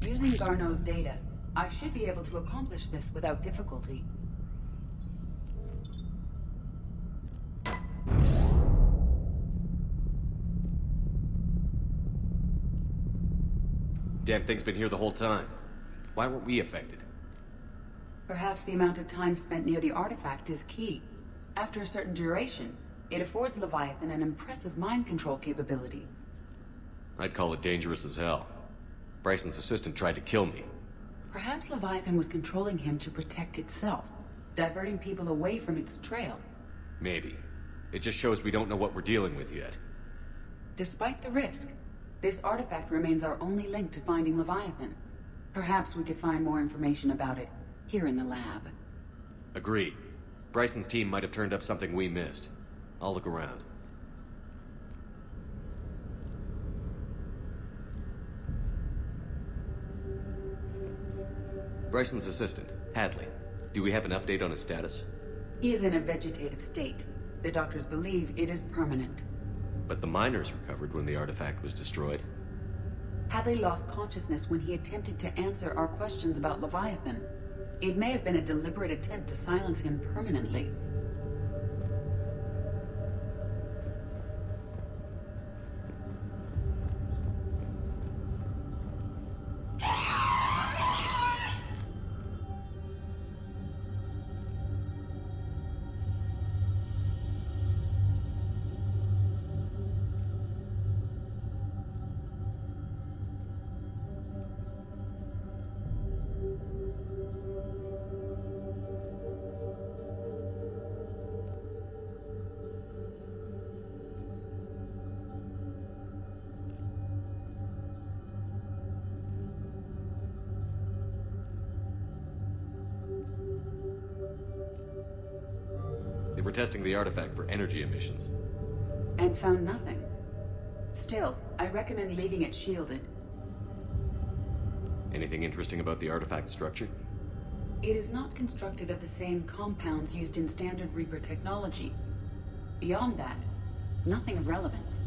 Speaker 6: Using Garneau's data, I should be able to accomplish this without difficulty.
Speaker 3: Damn thing's been here the whole time. Why weren't we affected?
Speaker 6: Perhaps the amount of time spent near the artifact is key. After a certain duration, it affords Leviathan an impressive mind control capability.
Speaker 3: I'd call it dangerous as hell. Bryson's assistant tried to kill me.
Speaker 6: Perhaps Leviathan was controlling him to protect itself, diverting people away from its trail.
Speaker 3: Maybe. It just shows we don't know what we're dealing with yet.
Speaker 6: Despite the risk, this artifact remains our only link to finding Leviathan. Perhaps we could find more information about it here in the lab.
Speaker 3: Agreed. Bryson's team might have turned up something we missed. I'll look around. Bryson's assistant, Hadley. Do we have an update on his status?
Speaker 6: He is in a vegetative state. The doctors believe it is permanent.
Speaker 3: But the miners recovered when the artifact was destroyed.
Speaker 6: Hadley lost consciousness when he attempted to answer our questions about Leviathan. It may have been a deliberate attempt to silence him permanently.
Speaker 3: We're testing the artifact for energy emissions.
Speaker 6: And found nothing. Still, I recommend leaving it shielded.
Speaker 3: Anything interesting about the artifact structure?
Speaker 6: It is not constructed of the same compounds used in standard Reaper technology. Beyond that, nothing of relevance.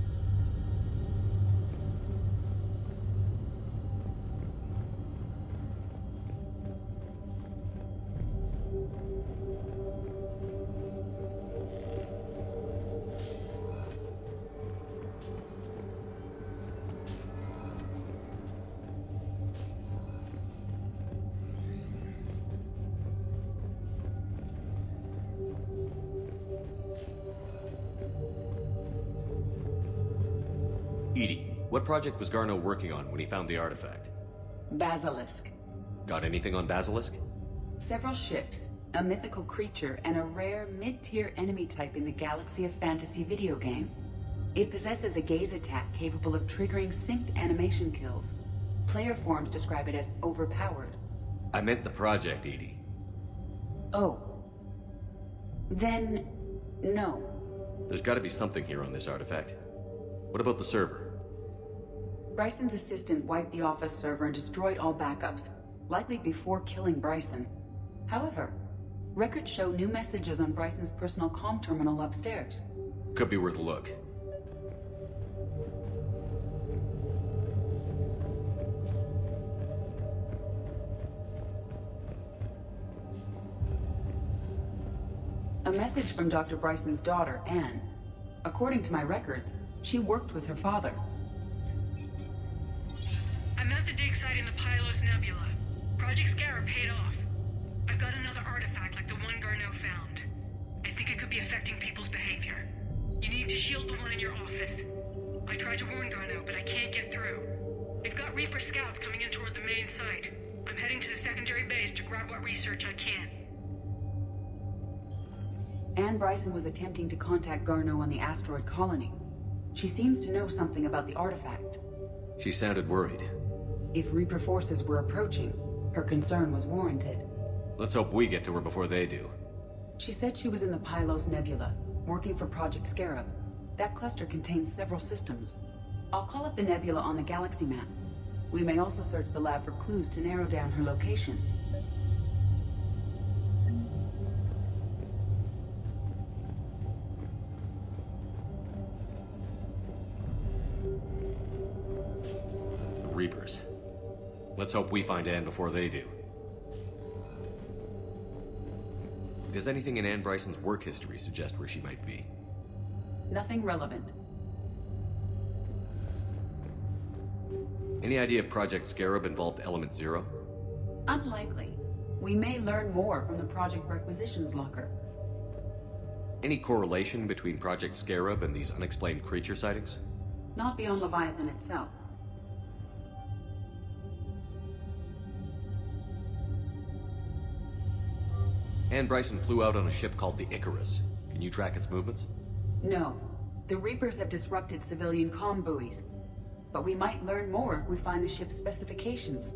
Speaker 3: Edie, what project was Garneau working on when he found the artifact?
Speaker 6: Basilisk.
Speaker 3: Got anything on Basilisk?
Speaker 6: Several ships, a mythical creature, and a rare mid-tier enemy type in the Galaxy of Fantasy video game. It possesses a gaze attack capable of triggering synced animation kills. Player forums describe it as overpowered.
Speaker 3: I meant the project, Edie.
Speaker 6: Oh. Then, no.
Speaker 3: There's gotta be something here on this artifact. What about the server?
Speaker 6: Bryson's assistant wiped the office server and destroyed all backups, likely before killing Bryson. However, records show new messages on Bryson's personal comm terminal upstairs.
Speaker 3: Could be worth a look.
Speaker 6: A message from Dr. Bryson's daughter, Anne. According to my records, she worked with her father.
Speaker 1: I'm at the dig site in the Pylos Nebula. Project Scarab paid off. I've got another artifact like the one Garneau found. I think it could be affecting people's behavior. You need to shield the one in your office. I tried to warn Garneau, but I can't get through. They've got Reaper scouts coming in toward the main site. I'm heading to the secondary base to grab what research I can.
Speaker 6: Anne Bryson was attempting to contact Garneau on the asteroid colony. She seems to know something about the artifact.
Speaker 3: She sounded worried.
Speaker 6: If Reaper forces were approaching, her concern was warranted.
Speaker 3: Let's hope we get to her before they do.
Speaker 6: She said she was in the Pylos Nebula, working for Project Scarab. That cluster contains several systems. I'll call up the nebula on the galaxy map. We may also search the lab for clues to narrow down her location.
Speaker 3: Reapers. Let's hope we find Anne before they do. Does anything in Anne Bryson's work history suggest where she might be?
Speaker 6: Nothing relevant.
Speaker 3: Any idea if Project Scarab involved Element Zero?
Speaker 6: Unlikely. We may learn more from the Project Requisitions Locker.
Speaker 3: Any correlation between Project Scarab and these unexplained creature sightings?
Speaker 6: Not beyond Leviathan itself.
Speaker 3: Anne Bryson flew out on a ship called the Icarus. Can you track its movements?
Speaker 6: No. The Reapers have disrupted civilian comm buoys. But we might learn more if we find the ship's specifications.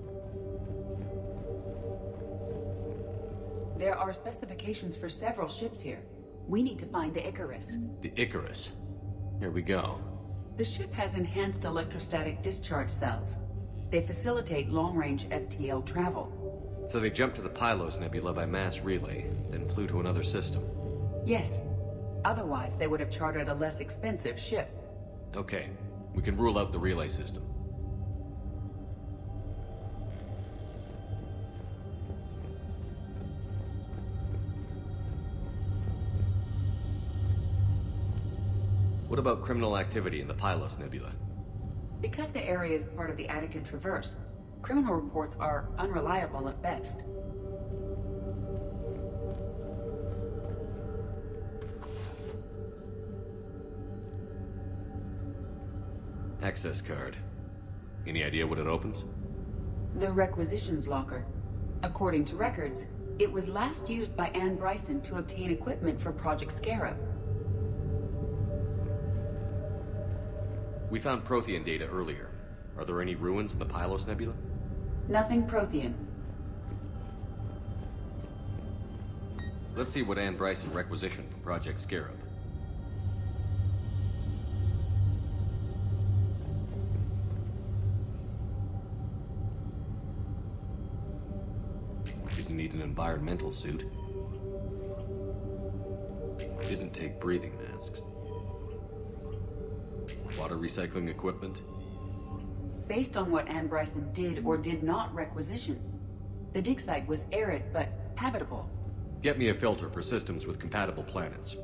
Speaker 6: There are specifications for several ships here. We need to find the Icarus.
Speaker 3: The Icarus? Here we go.
Speaker 6: The ship has enhanced electrostatic discharge cells. They facilitate long-range FTL travel.
Speaker 3: So they jumped to the Pylos Nebula by mass relay, then flew to another system.
Speaker 6: Yes. Otherwise, they would have chartered a less expensive ship.
Speaker 3: Okay, we can rule out the relay system. What about criminal activity in the Pylos Nebula?
Speaker 6: Because the area is part of the Attican Traverse, criminal reports are unreliable at best.
Speaker 3: Access card. Any idea what it opens?
Speaker 6: The requisitions locker. According to records, it was last used by Anne Bryson to obtain equipment for Project Scarab.
Speaker 3: We found Prothean data earlier. Are there any ruins in the Pylos Nebula?
Speaker 6: Nothing Prothean.
Speaker 3: Let's see what Anne Bryson requisitioned for Project Scarab. Didn't need an environmental suit. Didn't take breathing masks. Water recycling equipment?
Speaker 6: Based on what Anne Bryson did or did not requisition, the dig site was arid but habitable.
Speaker 3: Get me a filter for systems with compatible planets.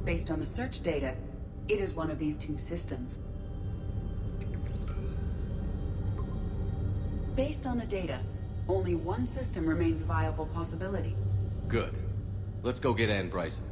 Speaker 6: Based on the search data, it is one of these two systems. Based on the data, only one system remains a viable possibility.
Speaker 3: Good. Let's go get Anne Bryson.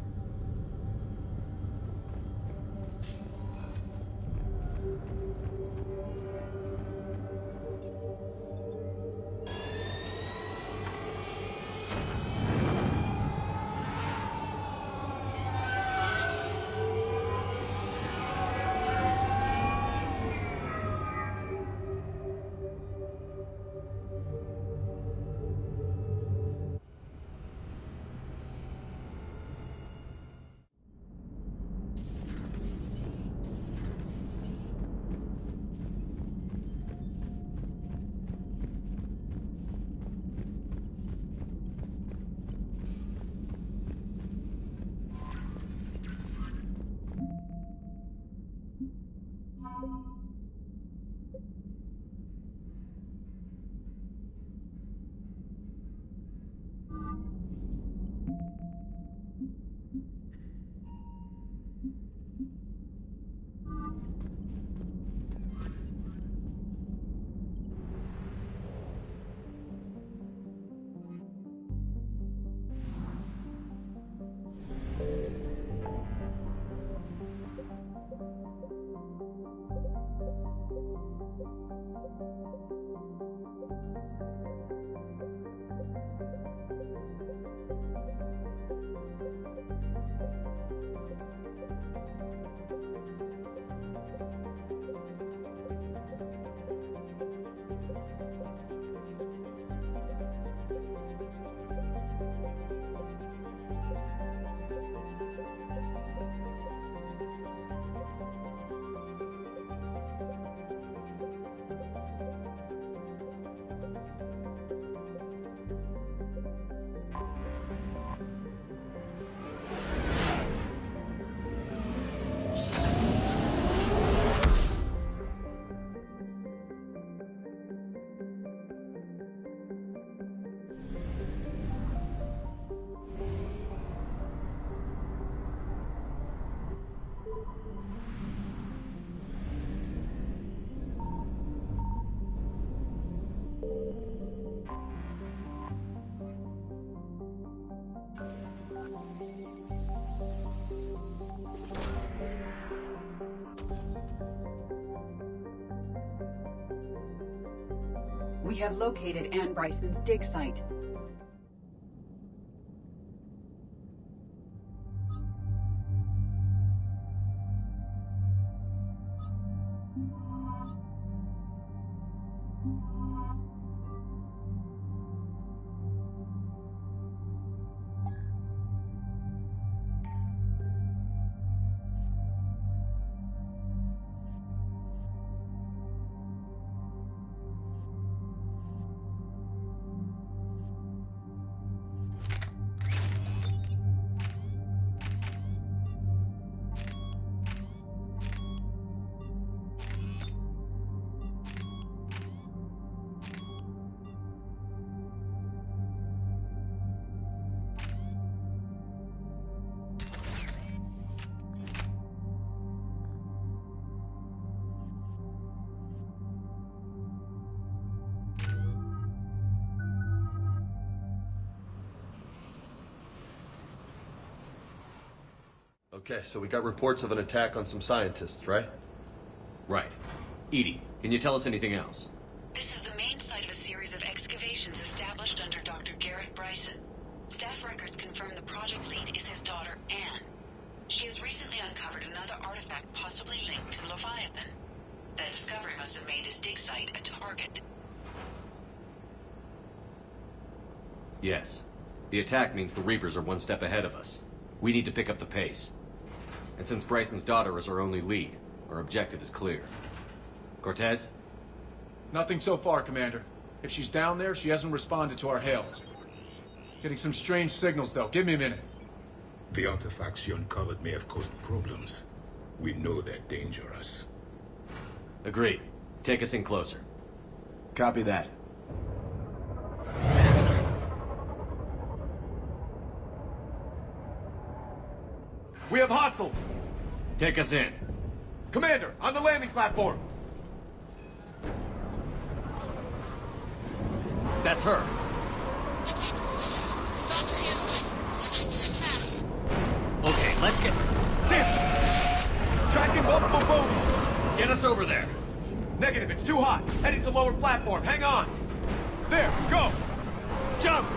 Speaker 6: We have located Anne Bryson's dig site.
Speaker 26: Okay, so we got reports of an attack on some scientists, right?
Speaker 3: Right. Edie, can you tell us anything else?
Speaker 6: This is the main site of a series of excavations established under Dr. Garrett Bryson. Staff records confirm the project lead is his daughter, Anne. She has recently uncovered another artifact possibly linked to Leviathan. That discovery must have made this dig site a target.
Speaker 3: Yes. The attack means the Reapers are one step ahead of us. We need to pick up the pace. And since Bryson's daughter is our only lead, our objective is clear. Cortez?
Speaker 25: Nothing so far, Commander. If she's down there, she hasn't responded to our hails. Getting some strange signals, though. Give me a minute.
Speaker 19: The artifacts she uncovered may have caused problems. We know they're dangerous.
Speaker 3: Agreed. Take us in closer.
Speaker 25: Copy that. We have hostiles!
Speaker 3: Take us in.
Speaker 25: Commander, on the landing platform!
Speaker 3: That's her. Okay, let's get...
Speaker 25: Damn! Tracking multiple bogies!
Speaker 3: Get us over there.
Speaker 25: Negative, it's too hot. Heading to lower platform, hang on! There, go! Jump!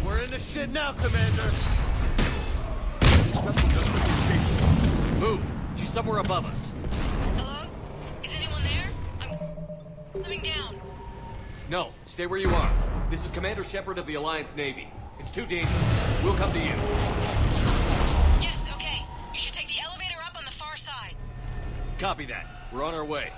Speaker 24: We're in the shit now, Commander!
Speaker 3: Move! She's somewhere above us.
Speaker 1: Hello? Is anyone there? I'm coming down.
Speaker 3: No, stay where you are. This is Commander Shepard of the Alliance Navy. It's too dangerous. We'll come to you.
Speaker 1: Yes, okay. You should take the elevator up on the far side.
Speaker 3: Copy that. We're on our way.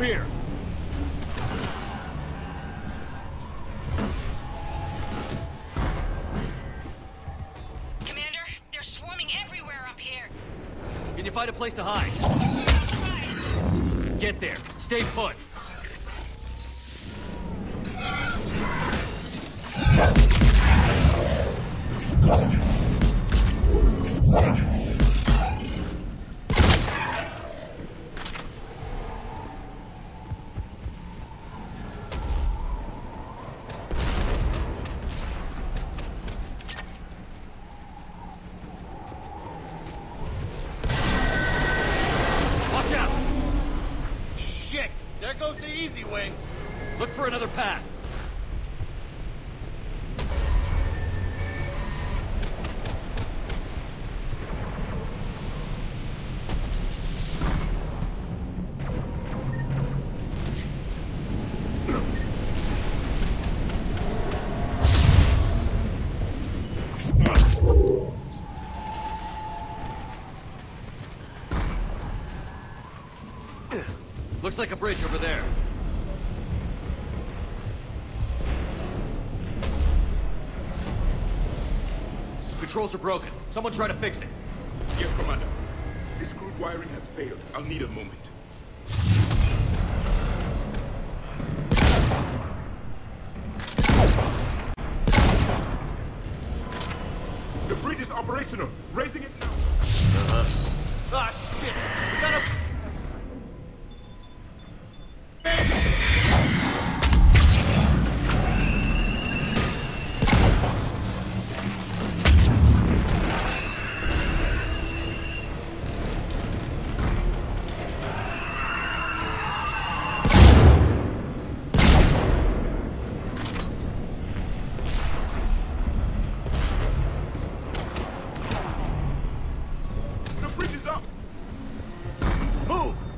Speaker 3: Here.
Speaker 1: Commander, they're swarming everywhere up here.
Speaker 3: Can you find a place to hide? Get there. Stay put.
Speaker 24: There goes the easy way.
Speaker 3: Look for another path. Looks like a bridge over there. Controls are broken. Someone try to fix it.
Speaker 19: Yes, Commander. This crude wiring has failed. I'll need a moment. The bridge is operational. Raising it now.
Speaker 24: Ah, shit! We gotta...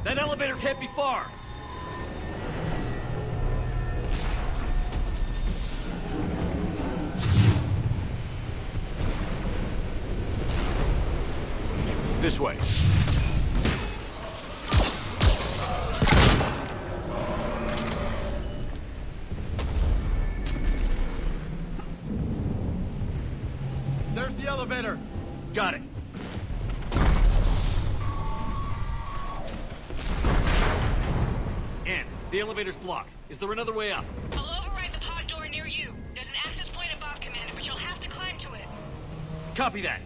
Speaker 3: That elevator can't be far.
Speaker 4: This way.
Speaker 24: There's the elevator.
Speaker 4: Got it. Ann, the elevator's blocked. Is there another way up?
Speaker 1: I'll override the pod door near you. There's an access point above, Commander, but you'll have to climb to it.
Speaker 4: Copy that.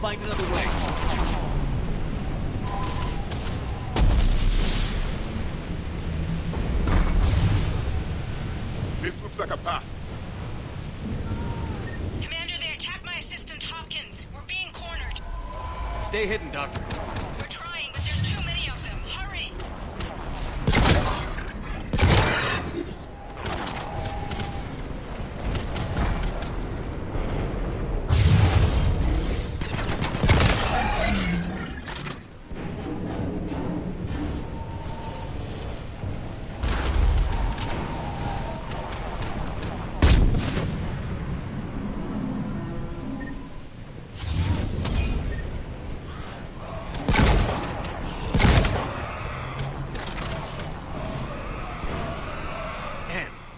Speaker 4: Find another way.
Speaker 19: This looks like a path.
Speaker 1: Commander, they attacked my assistant, Hopkins. We're being cornered.
Speaker 4: Stay hidden, Doctor.
Speaker 1: We're trying, but there's too many of them. Hurry!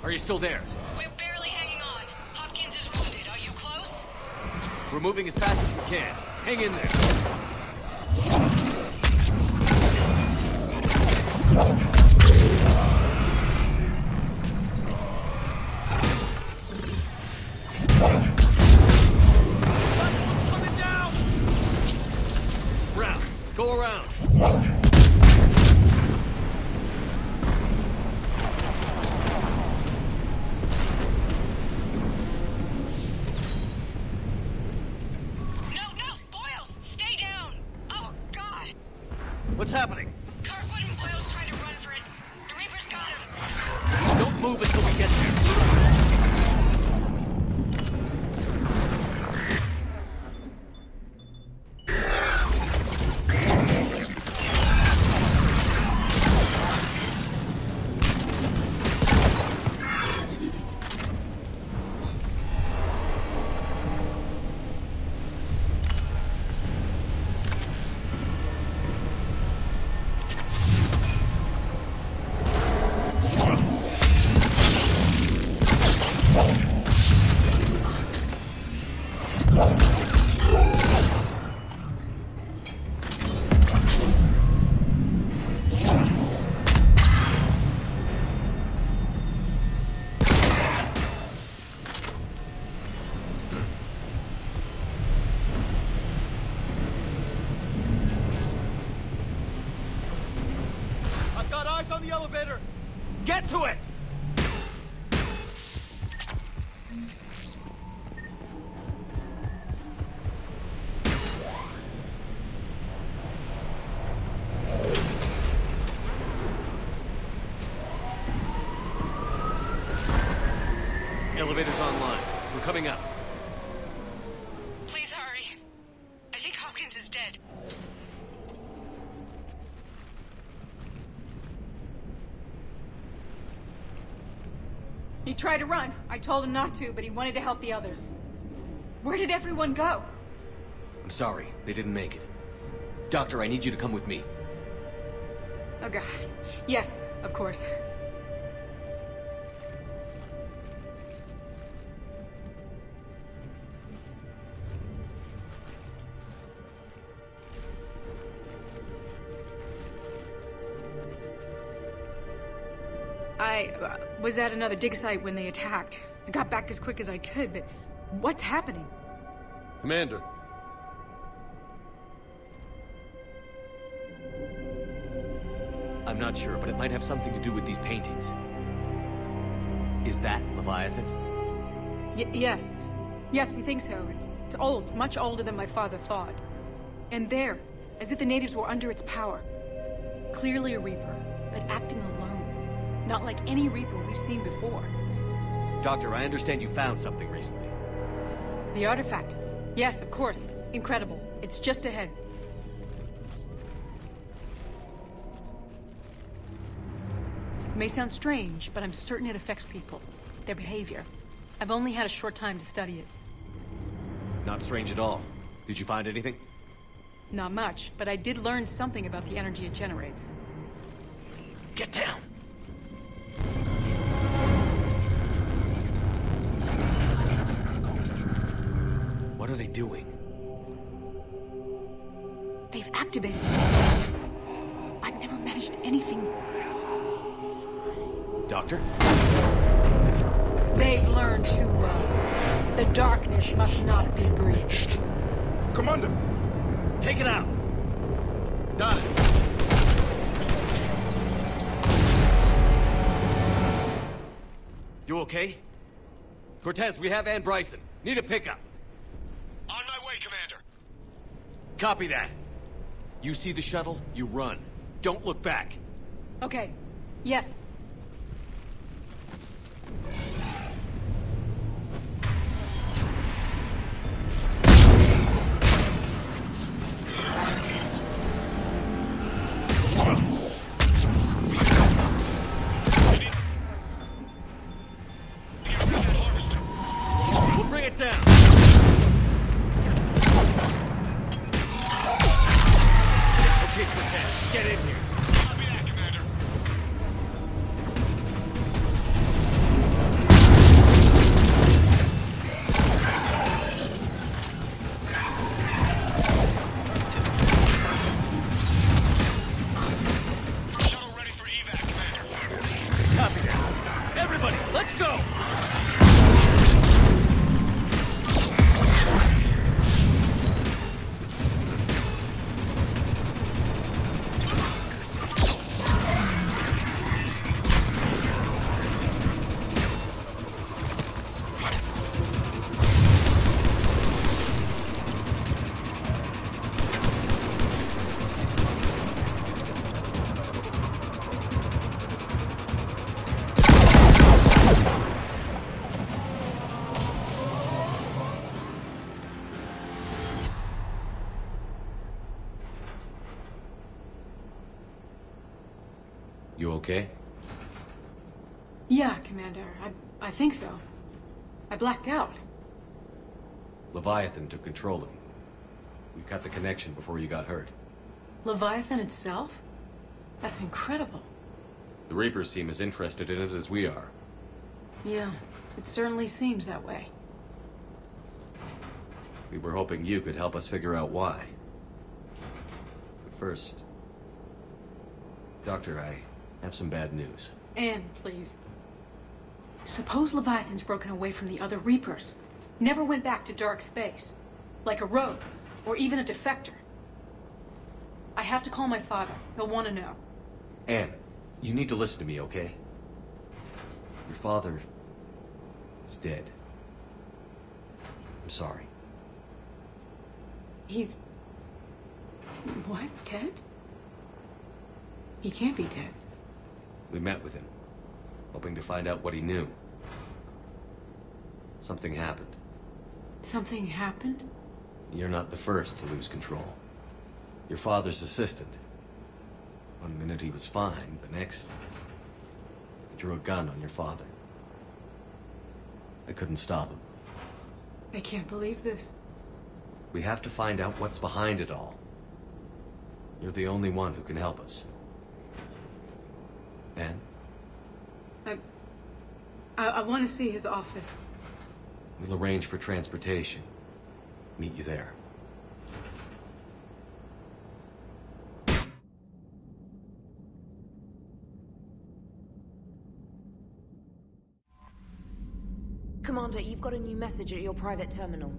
Speaker 4: Are you still there?
Speaker 1: We're barely hanging on. Hopkins is wounded. Are you close?
Speaker 4: We're moving as fast as we can. Hang in there.
Speaker 24: Coming down!
Speaker 4: Round. Go around. What's happening?
Speaker 1: Kirkwood and Boyle's trying to run for it. The Reaper's got him.
Speaker 4: Don't move until we get there.
Speaker 24: On the elevator!
Speaker 4: Get to it! Elevator's online. We're coming up.
Speaker 1: Please hurry. I think Hopkins is dead.
Speaker 10: He tried to run. I told him not to, but he wanted to help the others. Where did everyone go?
Speaker 3: I'm sorry, they didn't make it. Doctor, I need you to come with me.
Speaker 10: Oh god. Yes, of course. I was at another dig site when they attacked. I got back as quick as I could, but what's happening?
Speaker 26: Commander.
Speaker 4: I'm not sure, but it might have something to do with these paintings. Is that Leviathan?
Speaker 10: Yes. Yes, we think so. It's old, much older than my father thought. And there, as if the natives were under its power. Clearly a Reaper, but acting alone. Not like any Reaper we've seen before.
Speaker 4: Doctor, I understand you found something recently.
Speaker 10: The artifact. Yes, of course. Incredible. It's just ahead. It may sound strange, but I'm certain it affects people. Their behavior. I've only had a short time to study it.
Speaker 4: Not strange at all. Did you find anything?
Speaker 10: Not much, but I did learn something about the energy it generates.
Speaker 4: Get down! What are they doing?
Speaker 10: They've activated it. I've never managed anything.
Speaker 4: Doctor?
Speaker 10: They've learned too well. The darkness must not be breached.
Speaker 19: Commander!
Speaker 4: Take it out!
Speaker 19: Got it.
Speaker 4: You okay? Cortez, we have Ann Bryson. Need a pickup.
Speaker 7: On my way, Commander.
Speaker 4: Copy that. You see the shuttle, you run. Don't look back.
Speaker 10: Okay. Yes.
Speaker 4: We'll bring it down. Okay, Cortez, get in here.
Speaker 7: Copy that, Commander. Shuttle ready for evac, Commander.
Speaker 4: Copy that. Everybody, let's go!
Speaker 3: You okay?
Speaker 10: Yeah, Commander. I think so. I blacked out.
Speaker 3: Leviathan took control of you. We cut the connection before you got hurt.
Speaker 10: Leviathan itself? That's incredible.
Speaker 3: The Reapers seem as interested in it as we are.
Speaker 10: Yeah, it certainly seems that way.
Speaker 3: We were hoping you could help us figure out why. But first... Doctor, I have some bad news.
Speaker 10: Anne, please. Suppose Leviathan's broken away from the other Reapers. Never went back to dark space. Like a rogue, or even a defector. I have to call my father. He'll want to know.
Speaker 3: Anne, you need to listen to me, okay? Your father is dead. I'm sorry.
Speaker 10: He's... What? Dead? He can't be dead.
Speaker 3: We met with him, hoping to find out what he knew. Something happened.
Speaker 10: Something happened?
Speaker 3: You're not the first to lose control. Your father's assistant. One minute he was fine, the next... he drew a gun on your father. I couldn't stop him.
Speaker 10: I can't believe this.
Speaker 3: We have to find out what's behind it all. You're the only one who can help us. Anne?
Speaker 10: I want to see his office.
Speaker 3: We'll arrange for transportation. Meet you there.
Speaker 16: Commander, you've got a new message at your private terminal.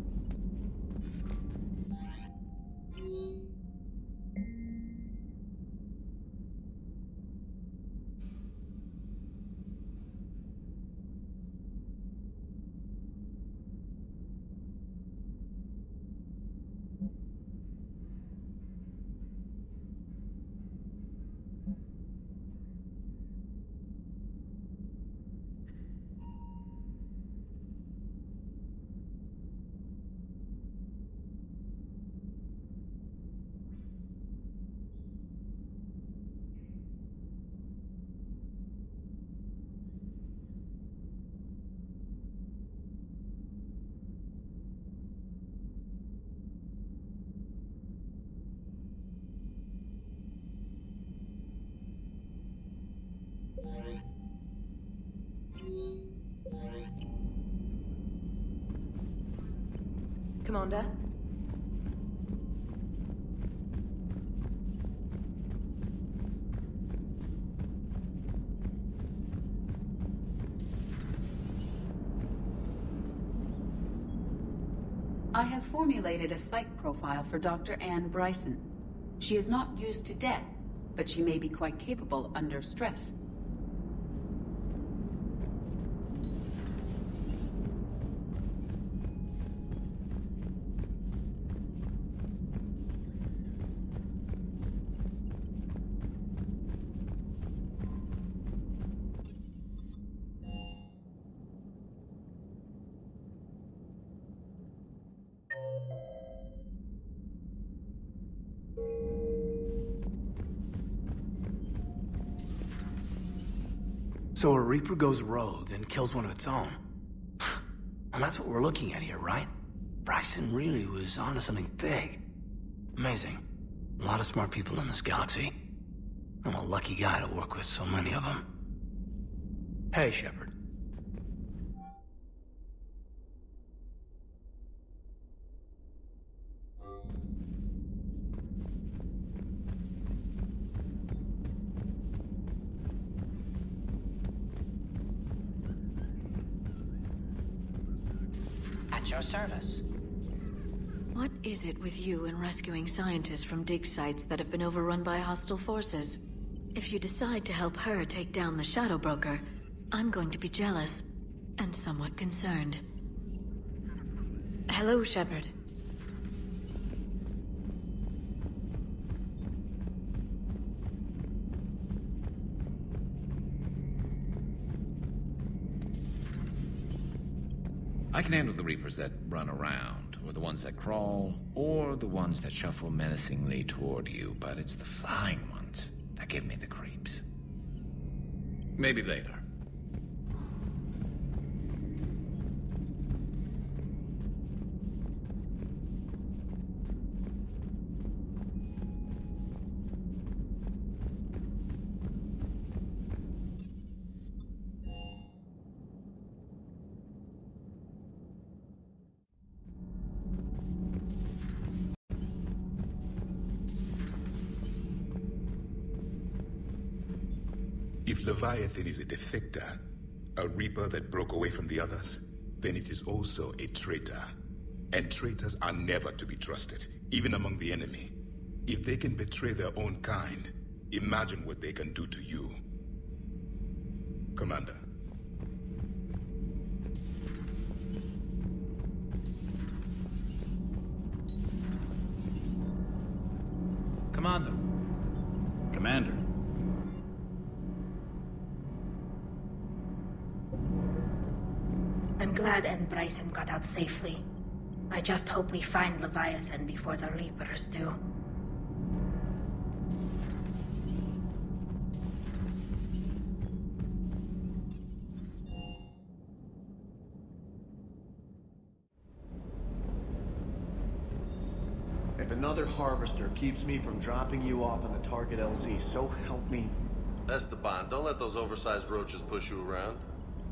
Speaker 16: Commander?
Speaker 6: I have formulated a psych profile for Dr. Anne Bryson. She is not used to death, but she may be quite capable under stress.
Speaker 17: So a Reaper goes rogue and kills one of its own. And that's what we're looking at here, right? Bryson really was onto something big. Amazing. A lot of smart people in this galaxy. I'm a lucky guy to work with so many of them. Hey, Shepard.
Speaker 22: At your service.
Speaker 9: What is it with you and rescuing scientists from dig sites that have been overrun by hostile forces? If you decide to help her take down the Shadow Broker, I'm going to be jealous and somewhat concerned. Hello, Shepard.
Speaker 8: I can handle the Reapers that run around, or the ones that crawl, or the ones that shuffle menacingly toward you, but it's the flying ones that give me the creeps. Maybe later.
Speaker 19: If Leviathan is a defector, a Reaper that broke away from the others, then it is also a traitor. And traitors are never to be trusted, even among the enemy. If they can betray their own kind, imagine what they can do to you. Commander.
Speaker 14: Commander. Commander.
Speaker 23: I'm glad Anne Bryson got out safely. I just hope we find Leviathan before the Reapers do.
Speaker 25: If another Harvester keeps me from dropping you off on the target LZ, so help me.
Speaker 26: Esteban, don't let those oversized roaches push you around.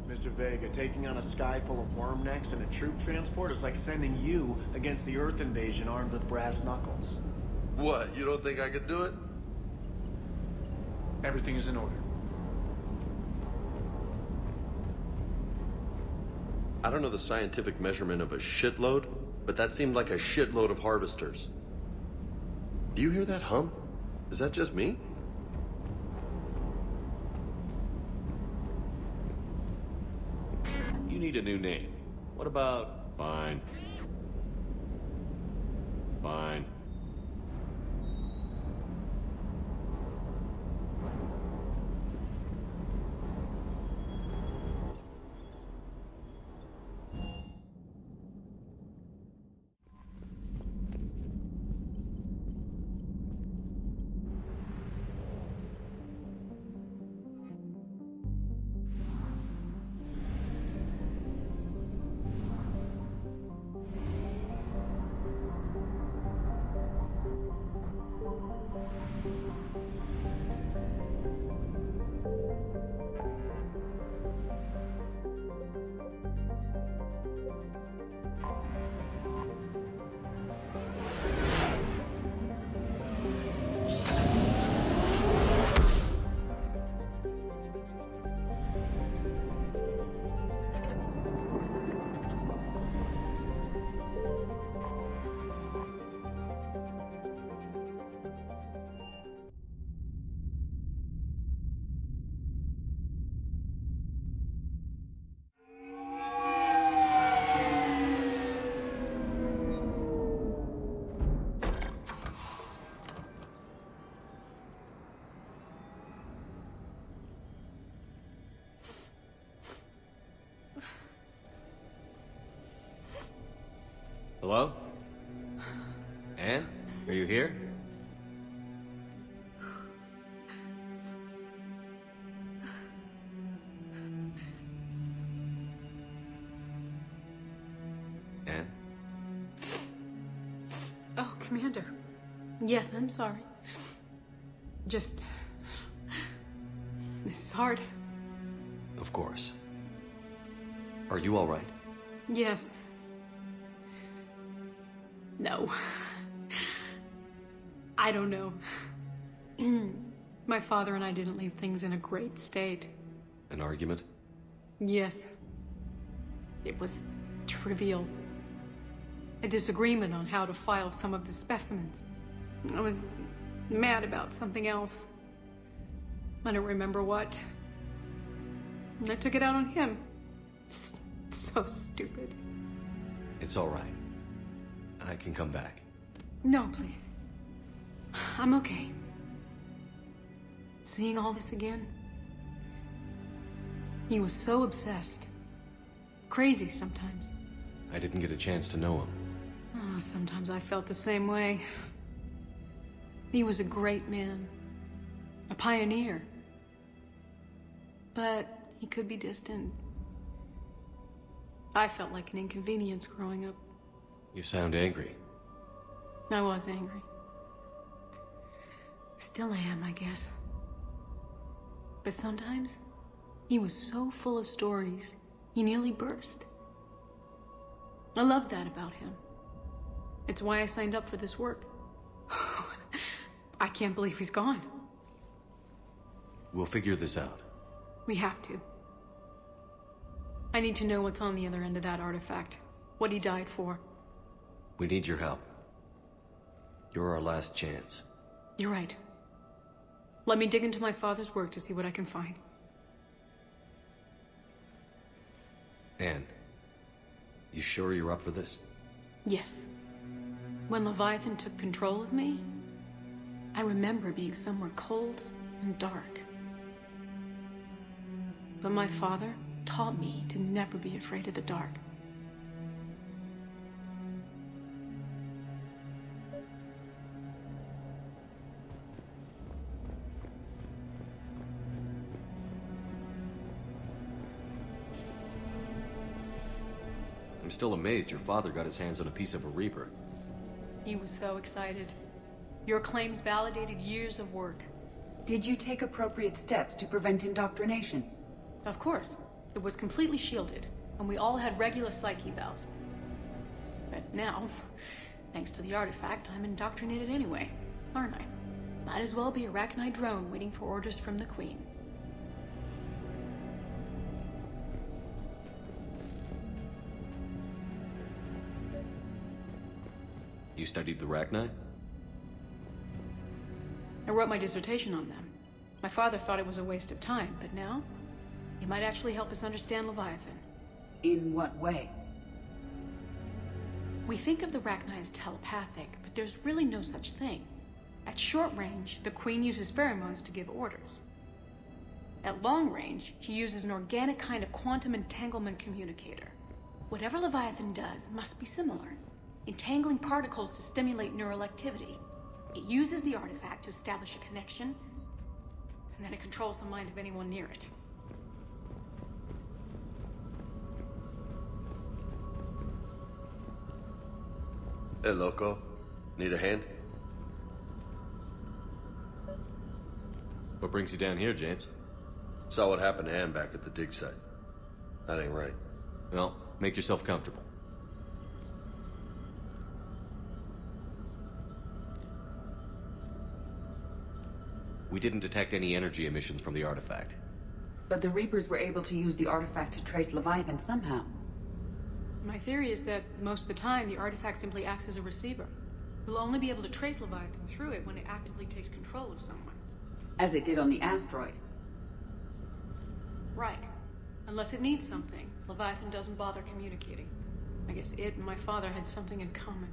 Speaker 25: Mr. Vega, taking on a sky full of worm necks and a troop transport is like sending you against the Earth invasion armed with brass knuckles.
Speaker 26: What, you don't think I could do it?
Speaker 25: Everything is in order.
Speaker 26: I don't know the scientific measurement of a shitload, but that seemed like a shitload of harvesters. Do you hear that hum? Is that just me?
Speaker 3: You need a new name. What about... Fine. Fine. Hello? Anne? Are you here? Anne?
Speaker 10: Oh, Commander. Yes, I'm sorry. Just... This is hard.
Speaker 3: Of course. Are you all right?
Speaker 10: Yes. No. I don't know. My father and I didn't leave things in a great state.
Speaker 3: An argument?
Speaker 10: Yes. It was trivial. A disagreement on how to file some of the specimens. I was mad about something else. I don't remember what. I took it out on him. So stupid.
Speaker 3: It's all right. I can come back.
Speaker 10: No, please. I'm okay. Seeing all this again? He was so obsessed. Crazy sometimes.
Speaker 3: I didn't get a chance to know him.
Speaker 10: Oh, sometimes I felt the same way. He was a great man. A pioneer. But he could be distant. I felt like an inconvenience growing up.
Speaker 3: You sound angry.
Speaker 10: I was angry. Still am, I guess. But sometimes, he was so full of stories, he nearly burst. I love that about him. It's why I signed up for this work. I can't believe he's gone.
Speaker 3: We'll figure this out.
Speaker 10: We have to. I need to know what's on the other end of that artifact. What he died for.
Speaker 3: We need your help. You're our last chance.
Speaker 10: You're right. Let me dig into my father's work to see what I can find.
Speaker 3: Anne, you sure you're up for this?
Speaker 10: Yes. When Leviathan took control of me, I remember being somewhere cold and dark. But my father taught me to never be afraid of the dark.
Speaker 3: I'm still amazed your father got his hands on a piece of a Reaper.
Speaker 10: He was so excited. Your claims validated years of work.
Speaker 6: Did you take appropriate steps to prevent indoctrination?
Speaker 10: Of course. It was completely shielded, and we all had regular psych evals. But now, thanks to the artifact, I'm indoctrinated anyway, aren't I? Might as well be a Arachnite drone waiting for orders from the Queen.
Speaker 3: You studied the Rachni?
Speaker 10: I wrote my dissertation on them. My father thought it was a waste of time, but now, it might actually help us understand Leviathan.
Speaker 6: In what way?
Speaker 10: We think of the Rachni as telepathic, but there's really no such thing. At short range, the Queen uses pheromones to give orders. At long range, she uses an organic kind of quantum entanglement communicator. Whatever Leviathan does must be similar, entangling particles to stimulate neural activity. It uses the artifact to establish a connection, and then it controls the mind of anyone near it.
Speaker 26: Hey, Loco. Need a hand?
Speaker 3: What brings you down here, James?
Speaker 26: Saw what happened to Ann back at the dig site. That ain't right.
Speaker 3: Well, make yourself comfortable. We didn't detect any energy emissions from the artifact.
Speaker 6: But the Reapers were able to use the artifact to trace Leviathan somehow.
Speaker 10: My theory is that most of the time, the artifact simply acts as a receiver. We'll only be able to trace Leviathan through it when it actively takes control of someone.
Speaker 6: As it did on the asteroid.
Speaker 10: Right. Unless it needs something, Leviathan doesn't bother communicating. I guess it and my father had something in common.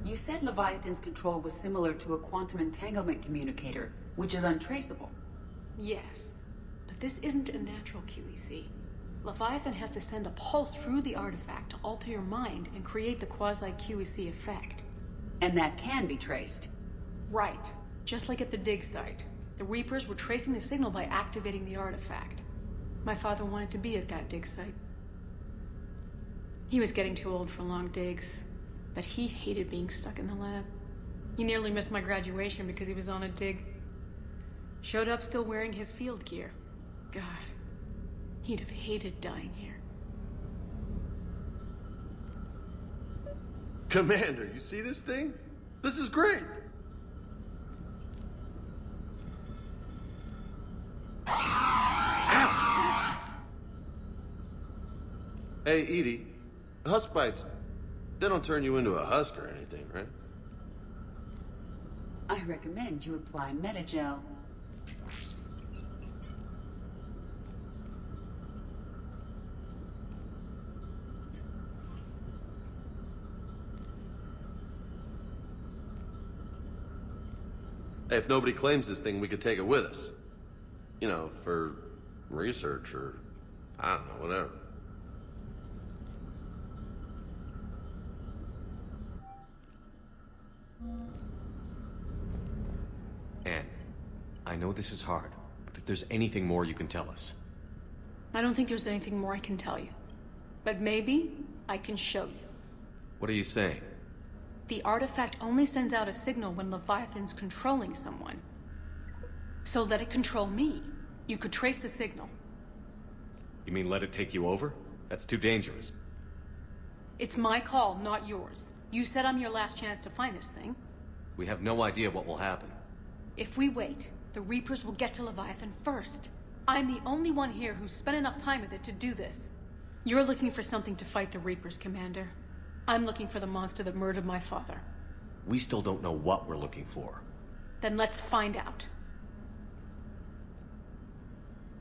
Speaker 6: You said Leviathan's control was similar to a quantum entanglement communicator, which is untraceable.
Speaker 10: Yes, but this isn't a natural QEC. Leviathan has to send a pulse through the artifact to alter your mind and create the quasi-QEC effect.
Speaker 6: And that can be traced.
Speaker 10: Right. Just like at the dig site. The Reapers were tracing the signal by activating the artifact. My father wanted to be at that dig site. He was getting too old for long digs, but he hated being stuck in the lab. He nearly missed my graduation because he was on a dig. Showed up still wearing his field gear. God, he'd have hated dying here.
Speaker 26: Commander, you see this thing? This is great! Hey, Edie, husk bites, they don't turn you into a husk or anything, right?
Speaker 6: I recommend you apply Metagel.
Speaker 26: Hey, if nobody claims this thing, we could take it with us. You know, for research or, I don't know, whatever.
Speaker 3: Anne, I know this is hard, but if there's anything more you can tell us.
Speaker 10: I don't think there's anything more I can tell you. But maybe I can show you.
Speaker 3: What are you saying?
Speaker 10: The artifact only sends out a signal when Leviathan's controlling someone. So let it control me. You could trace the signal.
Speaker 3: You mean let it take you over? That's too dangerous.
Speaker 10: It's my call, not yours. You said I'm your last chance to find this thing.
Speaker 3: We have no idea what will happen.
Speaker 10: If we wait, the Reapers will get to Leviathan first. I'm the only one here who's spent enough time with it to do this. You're looking for something to fight the Reapers, Commander. I'm looking for the monster that murdered my father.
Speaker 3: We still don't know what we're looking for.
Speaker 10: Then let's find out.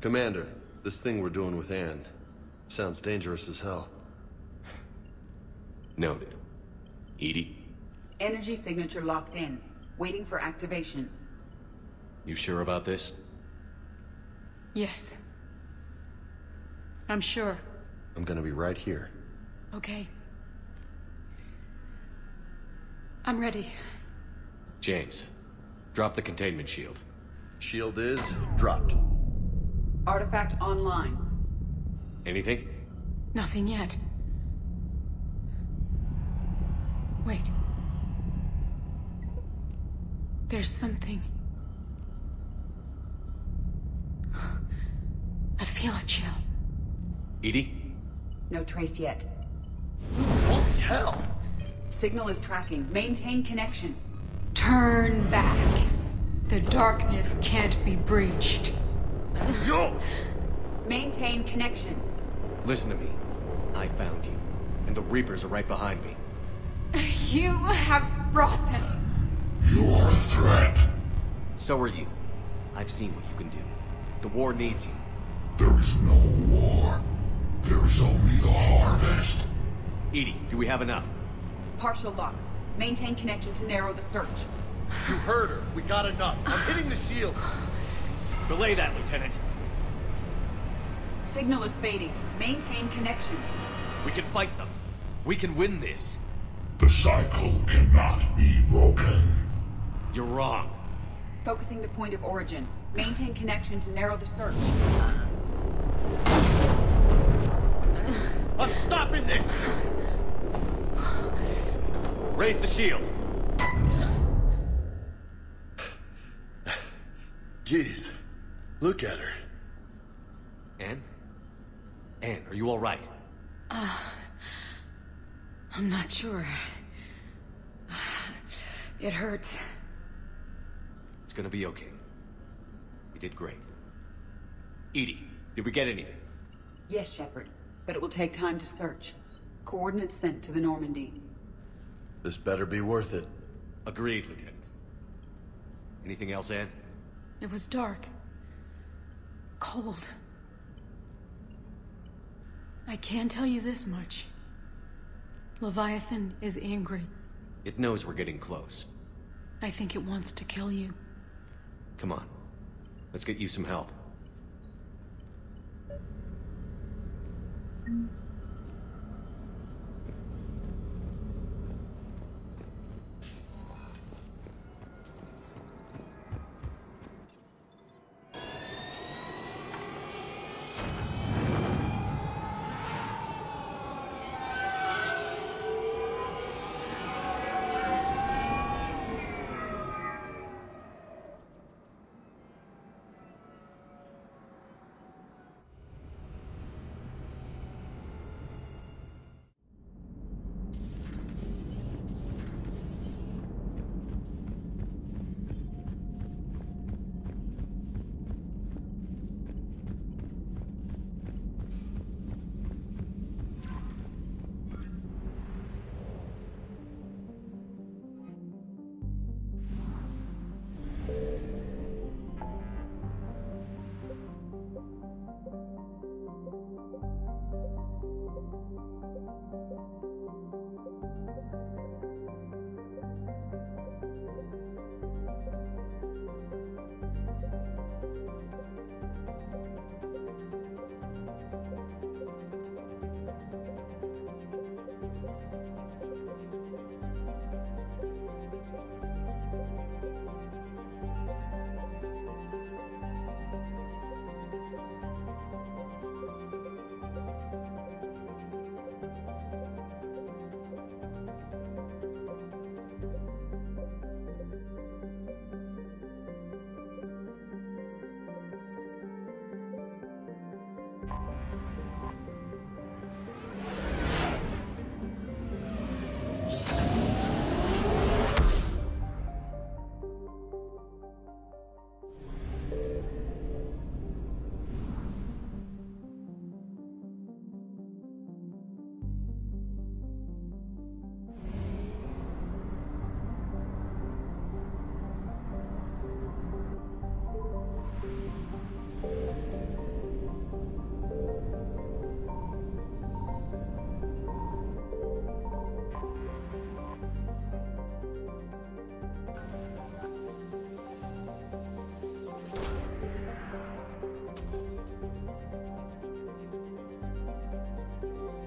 Speaker 26: Commander, this thing we're doing with Anne sounds dangerous as hell.
Speaker 3: Noted. Edie?
Speaker 6: Energy signature locked in, waiting for activation.
Speaker 3: You sure about this?
Speaker 10: Yes. I'm sure.
Speaker 26: I'm gonna be right here.
Speaker 10: Okay. I'm ready.
Speaker 3: James, drop the containment shield.
Speaker 26: Shield is dropped.
Speaker 6: Artifact online.
Speaker 3: Anything?
Speaker 10: Nothing yet. Wait. There's something. I feel a chill.
Speaker 3: Edie?
Speaker 6: No trace yet.
Speaker 26: Holy hell!
Speaker 6: Signal is tracking. Maintain connection.
Speaker 10: Turn back. The darkness can't be breached.
Speaker 26: Yo!
Speaker 6: Maintain connection.
Speaker 3: Listen to me. I found you, and the Reapers are right behind me.
Speaker 10: You have brought them.
Speaker 19: You are a threat.
Speaker 3: So are you. I've seen what you can do. The war needs you.
Speaker 19: There is no war. There is only the harvest.
Speaker 3: Edie, do we have enough?
Speaker 6: Partial lock. Maintain connection to narrow the search.
Speaker 2: You heard her. We got enough. I'm hitting the shield.
Speaker 3: Belay that, Lieutenant.
Speaker 6: Signal is fading. Maintain connection.
Speaker 3: We can fight them. We can win this.
Speaker 19: The cycle cannot be broken.
Speaker 3: You're wrong.
Speaker 6: Focusing the point of origin. Maintain connection to narrow the search.
Speaker 3: I'm stopping this! Raise the shield.
Speaker 26: Jeez. Look at her.
Speaker 3: Anne? Anne, are you all right?
Speaker 10: I'm not sure. It hurts.
Speaker 3: It's gonna be okay. You did great. Edie, did we get anything?
Speaker 6: Yes, Shepard. But it will take time to search. Coordinates sent to the Normandy.
Speaker 26: This better be worth it.
Speaker 3: Agreed, Lieutenant. Anything else, Anne?
Speaker 10: It was dark. Cold. I can tell you this much. Leviathan is angry.
Speaker 3: It knows we're getting close.
Speaker 10: I think it wants to kill you.
Speaker 3: Come on. Let's get you some help.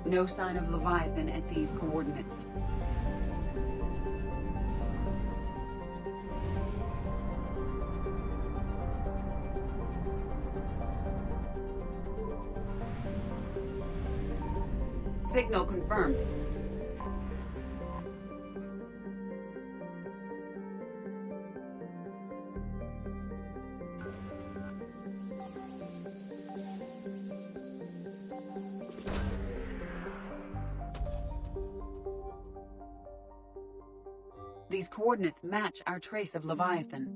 Speaker 6: No sign of Leviathan at these coordinates. Signal confirmed. These coordinates match our trace of Leviathan.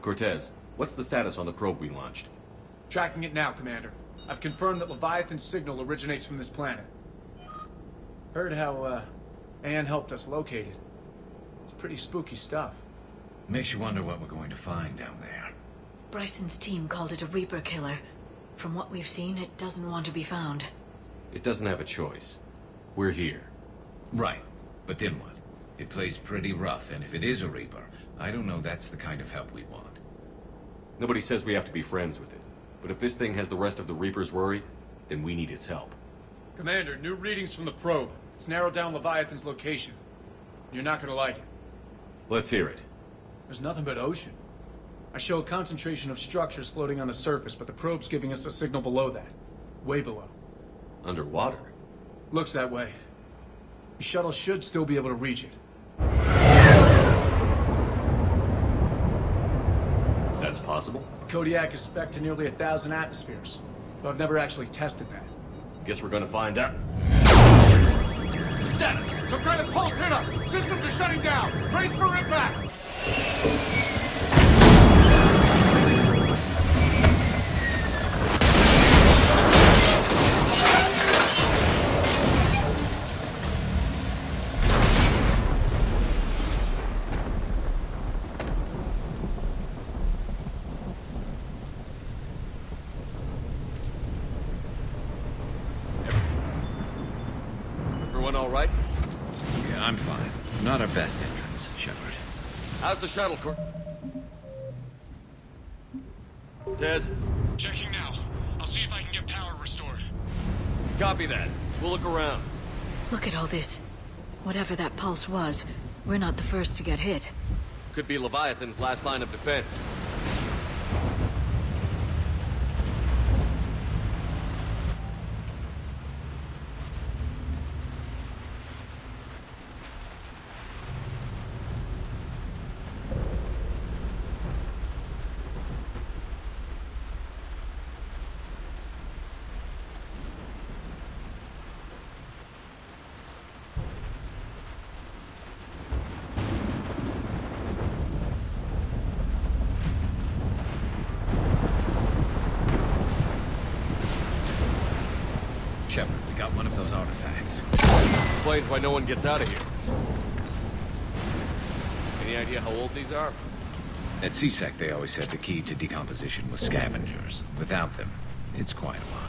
Speaker 3: Cortez, what's the status on the probe we launched?
Speaker 25: Tracking it now, Commander. I've confirmed that Leviathan's signal originates from this planet. Heard how, Anne helped us locate it. It's pretty spooky stuff.
Speaker 8: Makes you wonder what we're going to find down there.
Speaker 9: Bryson's team called it a Reaper killer. From what we've seen, it doesn't want to be found.
Speaker 3: It doesn't have a choice. We're here.
Speaker 8: Right. But then what? It plays pretty rough, and if it is a Reaper, I don't know that's the kind of help we want.
Speaker 3: Nobody says we have to be friends with it. But if this thing has the rest of the Reapers worried, then we need its help.
Speaker 25: Commander, new readings from the probe. It's narrowed down Leviathan's location. You're not gonna like it.
Speaker 3: Let's hear it.
Speaker 25: There's nothing but ocean. I show a concentration of structures floating on the surface, but the probe's giving us a signal below that. Way below.
Speaker 3: Underwater?
Speaker 25: Looks that way. The shuttle should still be able to reach it.
Speaker 3: That's possible?
Speaker 25: Kodiak is spec'd to nearly 1,000 atmospheres, but I've never actually tested that.
Speaker 3: Guess we're gonna find out.
Speaker 25: Status! Some kind of pulse hit us! Systems are shutting down! Brace for impact!
Speaker 3: All right?
Speaker 8: Yeah, I'm fine. Not our best entrance, Shepard.
Speaker 3: How's the shuttle, Tez?
Speaker 7: Checking now. I'll see if I can get power restored.
Speaker 3: Copy that. We'll look around.
Speaker 9: Look at all this. Whatever that pulse was, we're not the first to get hit.
Speaker 3: Could be Leviathan's last line of defense.
Speaker 8: Shepard, we got one of those artifacts.
Speaker 3: Explains why no one gets out of here. Any idea how old these are?
Speaker 8: At CSEC, they always said the key to decomposition was scavengers. Without them, it's quite a while.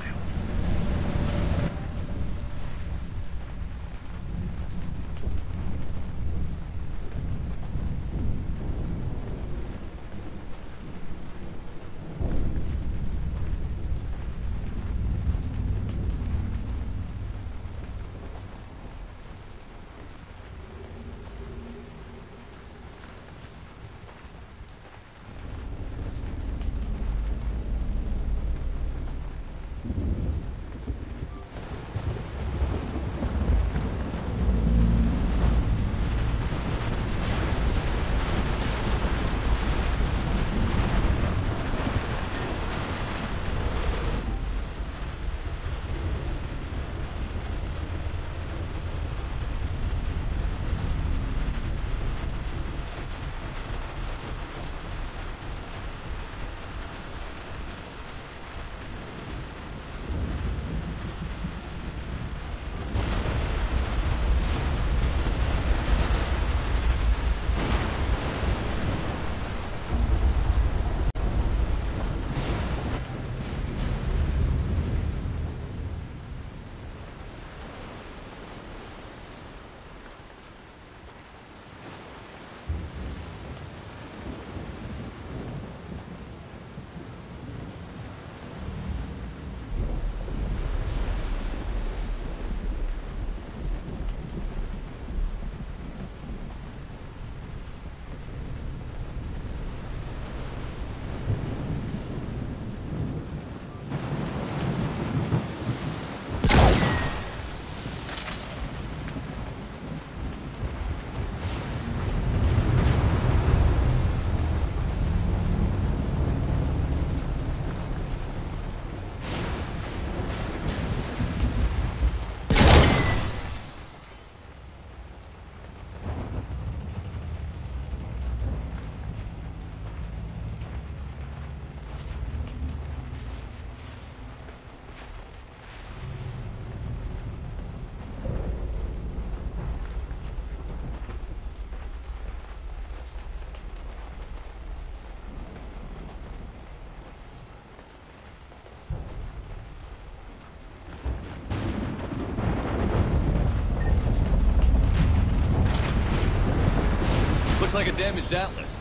Speaker 3: like a damaged Atlas.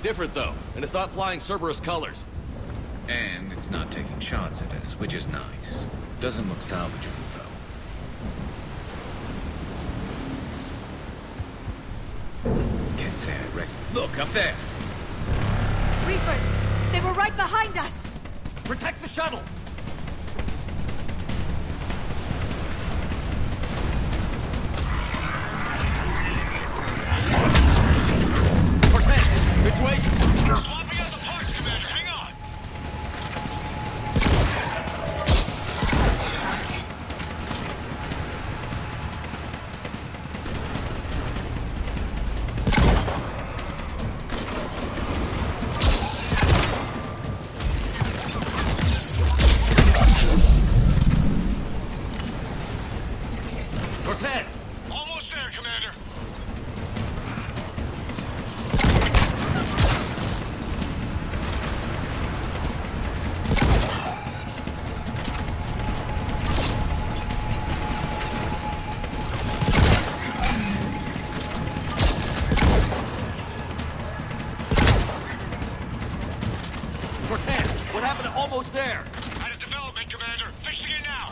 Speaker 3: Different, though, and it's not flying Cerberus colors.
Speaker 8: And it's not taking shots at us, which is nice. Doesn't look salvageable, though. Can't say I reckon.
Speaker 3: Look, up there!
Speaker 9: Reapers! They were right behind us!
Speaker 3: Protect the shuttle! Situation!
Speaker 7: Swapping out the parts, Commander. Hang on!
Speaker 3: Cortez!
Speaker 7: Almost there, Commander.
Speaker 3: Cortez! What happened to almost there?
Speaker 7: Out of development, Commander. Fixing it now.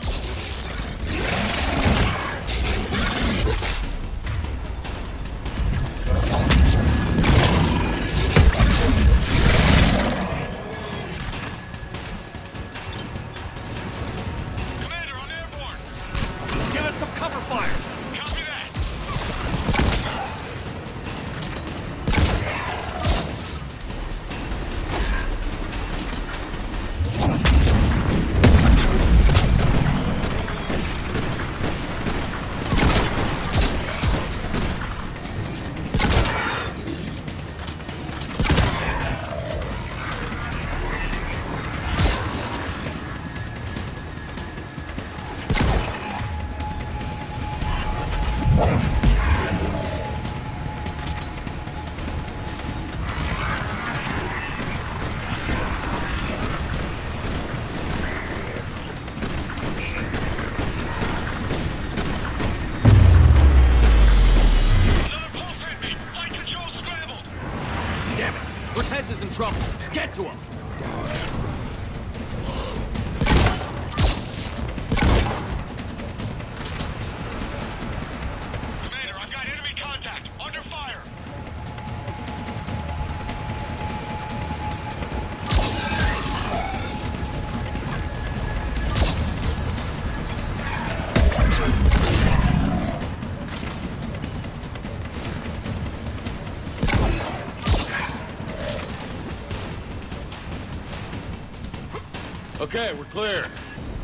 Speaker 7: Commander, I'm airborne.
Speaker 3: Give us some cover fire!
Speaker 7: Copy that.
Speaker 3: Cortez is in trouble. Get to him!
Speaker 7: Commander, I've got enemy contact. Under fire.
Speaker 3: Okay, we're clear.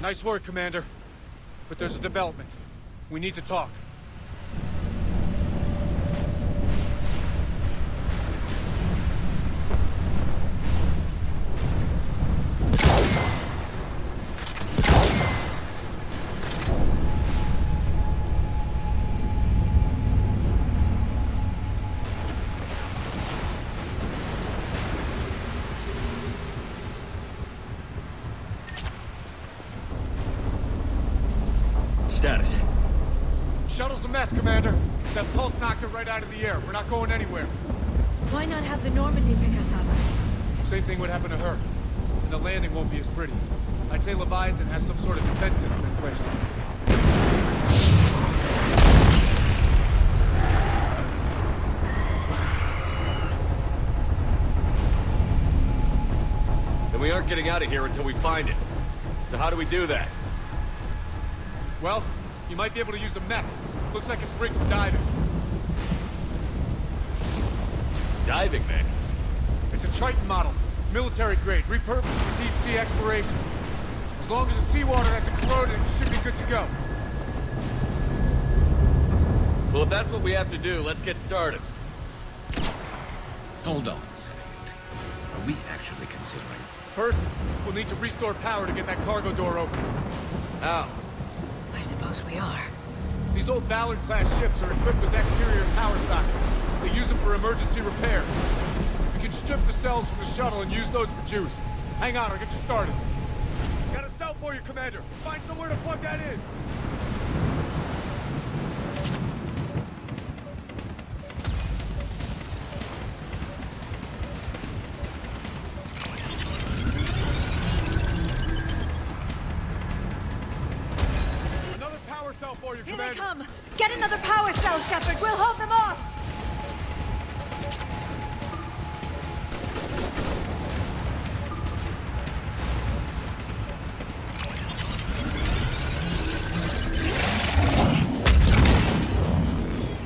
Speaker 25: Nice work, Commander. But there's a development. We need to talk.
Speaker 3: Status.
Speaker 25: Shuttle's a mess, Commander. That pulse knocked it right out of the air. We're not going anywhere.
Speaker 9: Why not have the Normandy pick us up?
Speaker 25: Same thing would happen to her. And the landing won't be as pretty. I'd say Leviathan has some sort of defense system in place.
Speaker 3: Then we aren't getting out of here until we find it. So how do we do that?
Speaker 25: Well, you might be able to use a mech. Looks like it's rigged for diving.
Speaker 3: Diving mech?
Speaker 25: It's a Triton model. Military grade, repurposed for deep sea exploration. As long as the seawater hasn't corroded, it should be good to go.
Speaker 3: Well, if that's what we have to do, let's get started.
Speaker 8: Hold on a second. Are we actually considering?
Speaker 25: First, we'll need to restore power to get that cargo door open.
Speaker 3: How?
Speaker 9: I suppose we are.
Speaker 25: These old Ballard-class ships are equipped with exterior power sockets. They use them for emergency repairs. We can strip the cells from the shuttle and use those for juice. Hang on, I'll get you started. Got a cell for you, Commander. Find somewhere to plug that in.
Speaker 10: Here
Speaker 25: Commander.
Speaker 10: they come! Get another power cell, Shepard! We'll hold them off!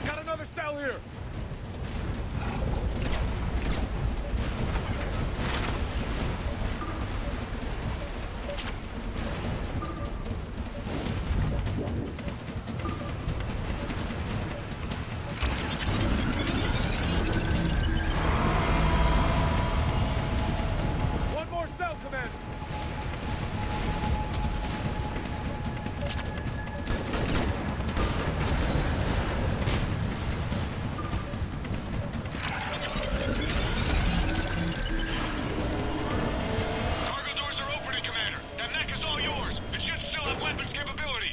Speaker 25: Got another cell here! One more cell, Commander!
Speaker 7: Cargo doors are opening, Commander. That neck is all yours. It should still have weapons capability.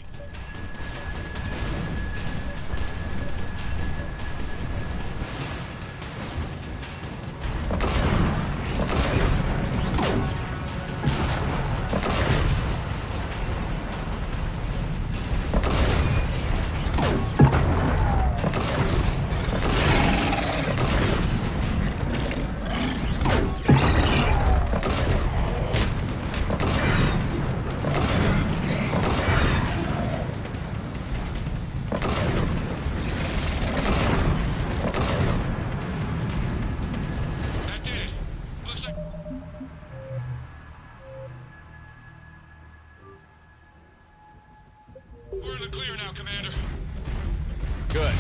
Speaker 7: That did it. Looks like... We're in the clear now, Commander.
Speaker 4: Good.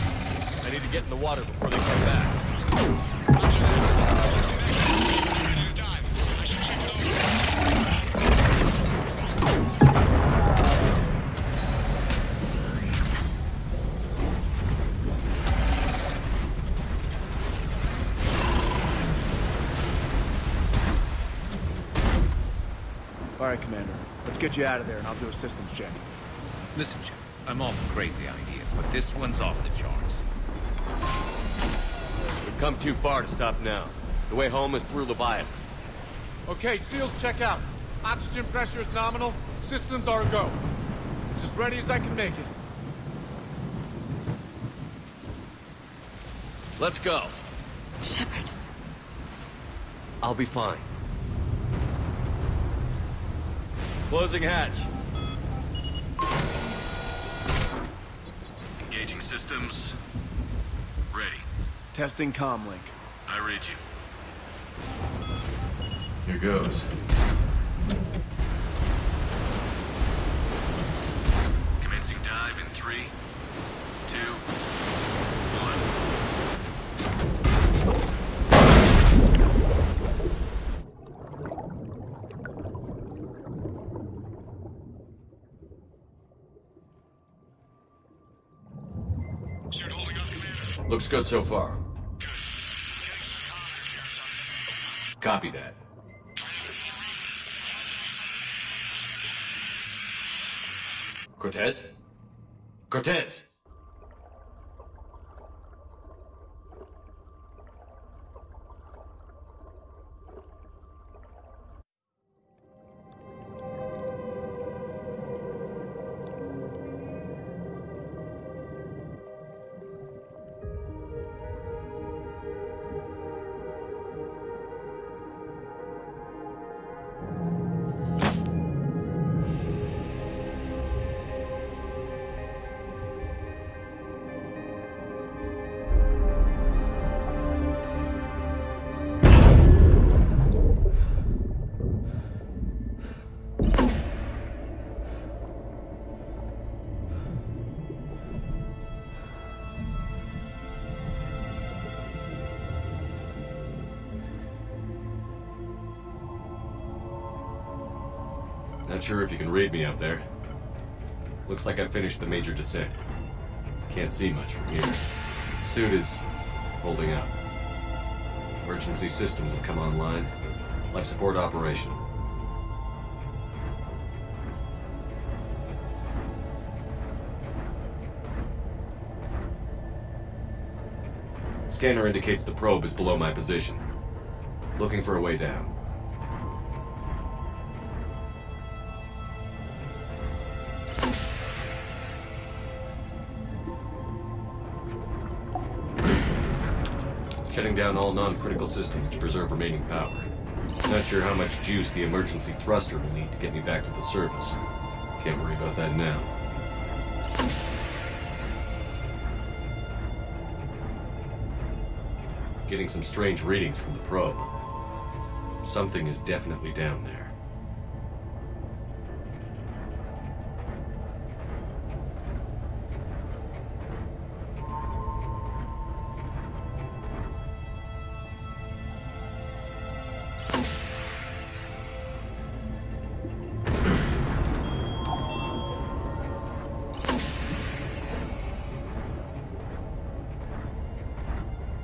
Speaker 4: I need to get in the water before they come back.
Speaker 7: Roger that. Ready to dive. I should check it over.
Speaker 25: All right, Commander. Let's get you out of there, and I'll do a systems check.
Speaker 8: Listen, Chip, I'm all for crazy ideas, but this one's off the charts.
Speaker 4: We've come too far to stop now. The way home is through Leviathan.
Speaker 25: Okay, SEALs, check out. Oxygen pressure is nominal. Systems are a go. It's as ready as I can make it.
Speaker 4: Let's go.
Speaker 9: Shepard.
Speaker 4: I'll be fine. Closing hatch.
Speaker 7: Engaging systems. Ready.
Speaker 25: Testing comlink.
Speaker 7: I read you.
Speaker 3: Here goes.
Speaker 7: Commencing dive in 3, 2, 1. Suit holding up, Commander.
Speaker 3: Looks good so far. Copy that. Cortez? Cortez! Not sure if you can read me up there. Looks like I finished the major descent. Can't see much from here. Suit is holding up. Emergency systems have come online. Life support operational. Scanner indicates the probe is below my position. Looking for a way down. Shutting down all non-critical systems to preserve remaining power. Not sure how much juice the emergency thruster will need to get me back to the surface. Can't worry about that now. Getting some strange readings from the probe. Something is definitely down there.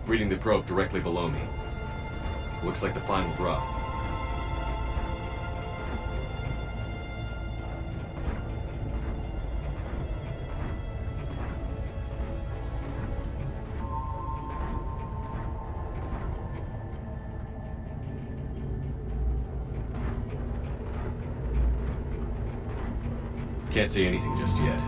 Speaker 3: Reading the probe directly below me. Looks like the final drop. Can't see anything just yet.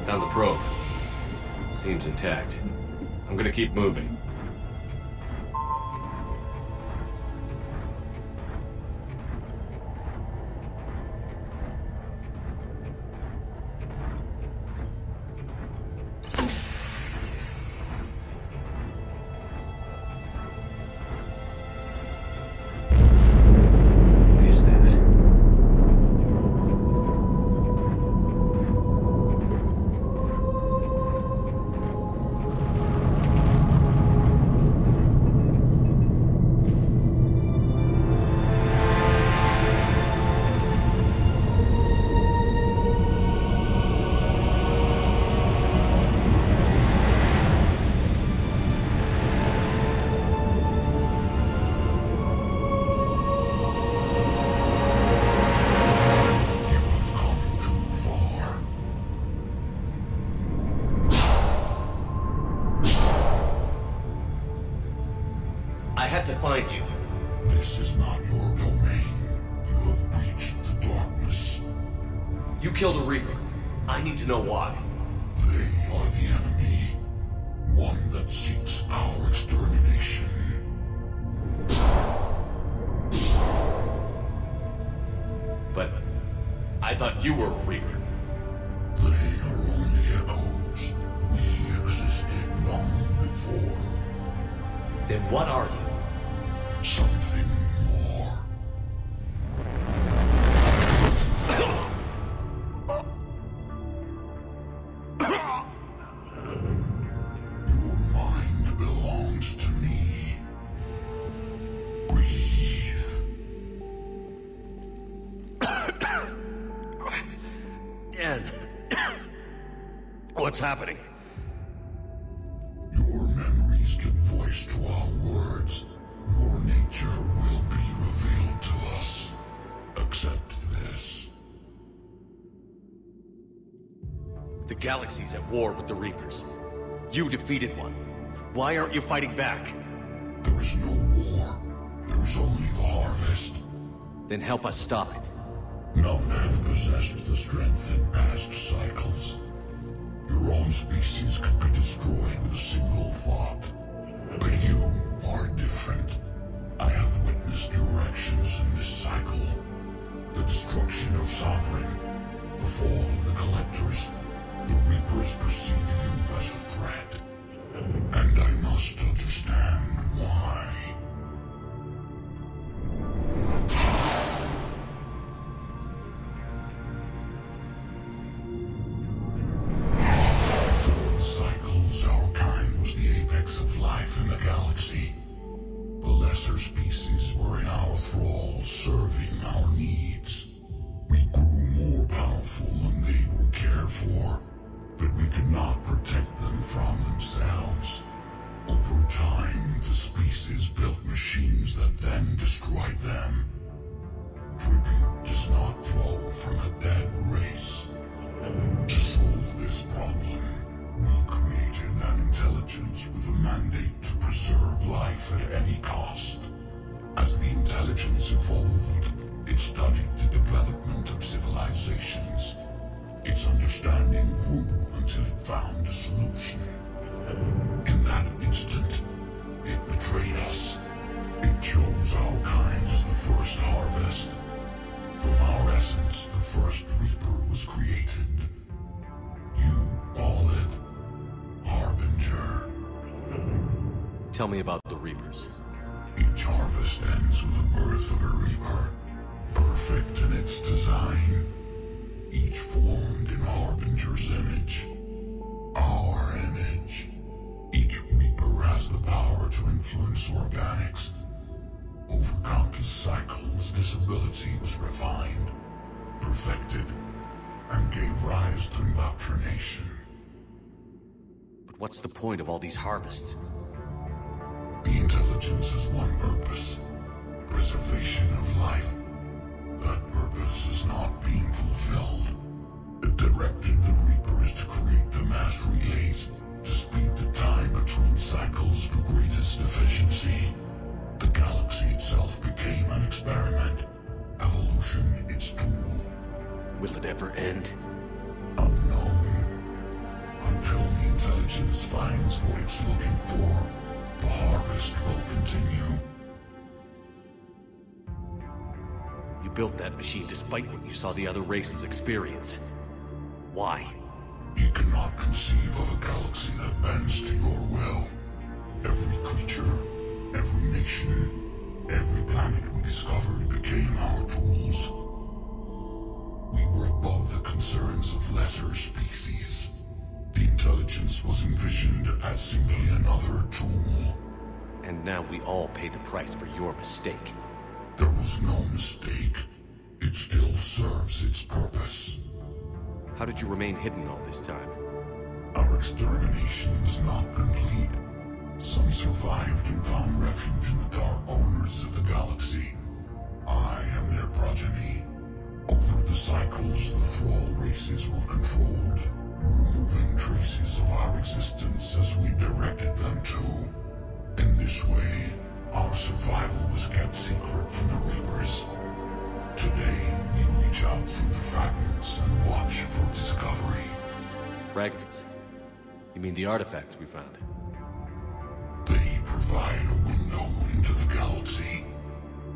Speaker 3: Found the probe. Seems intact. I'm gonna keep moving. What is that? I had to find you.
Speaker 5: This is not your domain. You have breached the darkness.
Speaker 3: You killed a Reaper. I need to know why.
Speaker 5: They are the enemy. One that seeks our extermination.
Speaker 3: But I thought you were a Reaper.
Speaker 5: They are only echoes. We existed long before.
Speaker 3: Then what are you?
Speaker 5: Something more. Your mind belongs to me. Breathe.
Speaker 3: Dan. What's happening?
Speaker 5: Your memories give voice to our words. Your nature will be revealed to us. Accept this.
Speaker 3: The galaxy's at war with the Reapers. You defeated one. Why aren't you fighting back?
Speaker 5: There is no war. There is only the harvest.
Speaker 3: Then help us stop it.
Speaker 5: None have possessed the strength in past cycles. Your own species could be destroyed with a single thought. But you are different. I have witnessed your actions in this cycle. The destruction of Sovereign, the fall of the Collectors. The Reapers perceive you as a threat. And I must understand why. Before the cycles, our kind was the apex of life in the galaxy. The lesser species were in our thrall, serving our needs. We grew more powerful and they were cared for, but we could not protect them from themselves. Over time, the species built machines that then destroyed them. Tribute does not flow from a dead race. To solve this problem, intelligence evolved. It studied the development of civilizations. Its understanding grew until it found a solution. In that instant, it betrayed us. It chose our kind as the first harvest. From our essence, the first Reaper was created. You call it Harbinger.
Speaker 4: Tell me about the Reapers.
Speaker 5: Each harvest ends with the birth of a Reaper, perfect in its design. Each formed in Harbinger's image. Our image. Each Reaper has the power to influence organics. Over countless cycles, this ability was refined, perfected, and gave rise to indoctrination.
Speaker 4: But what's the point of all these harvests?
Speaker 5: The intelligence has one purpose: preservation of life. That purpose is not being fulfilled. It directed the Reapers to create the mass relays to speed the time between cycles for greatest efficiency. The galaxy itself became an experiment. Evolution its tool.
Speaker 4: Will it ever end?
Speaker 5: Unknown. Until the intelligence finds what it's looking for, the harvest will continue.
Speaker 4: You built that machine despite what you saw the other races experience. Why?
Speaker 5: You cannot conceive of a galaxy that bends to your will. Every creature, every nation, every planet we discovered became our tools. We were above the concerns of lesser species. The intelligence was envisioned as simply another tool.
Speaker 4: And now we all pay the price for your mistake.
Speaker 5: There was no mistake. It still serves its purpose.
Speaker 4: How did you remain hidden all this time?
Speaker 5: Our extermination was not complete. Some survived and found refuge in the dark corners of the galaxy. I am their progeny. Over the cycles, the Thrall races were controlled, removing traces of our existence as we directed them to. In this way, our survival was kept secret from the Reapers. Today, we reach out through the fragments and watch for discovery.
Speaker 4: Fragments? You mean the artifacts we found?
Speaker 5: They provide a window into the galaxy.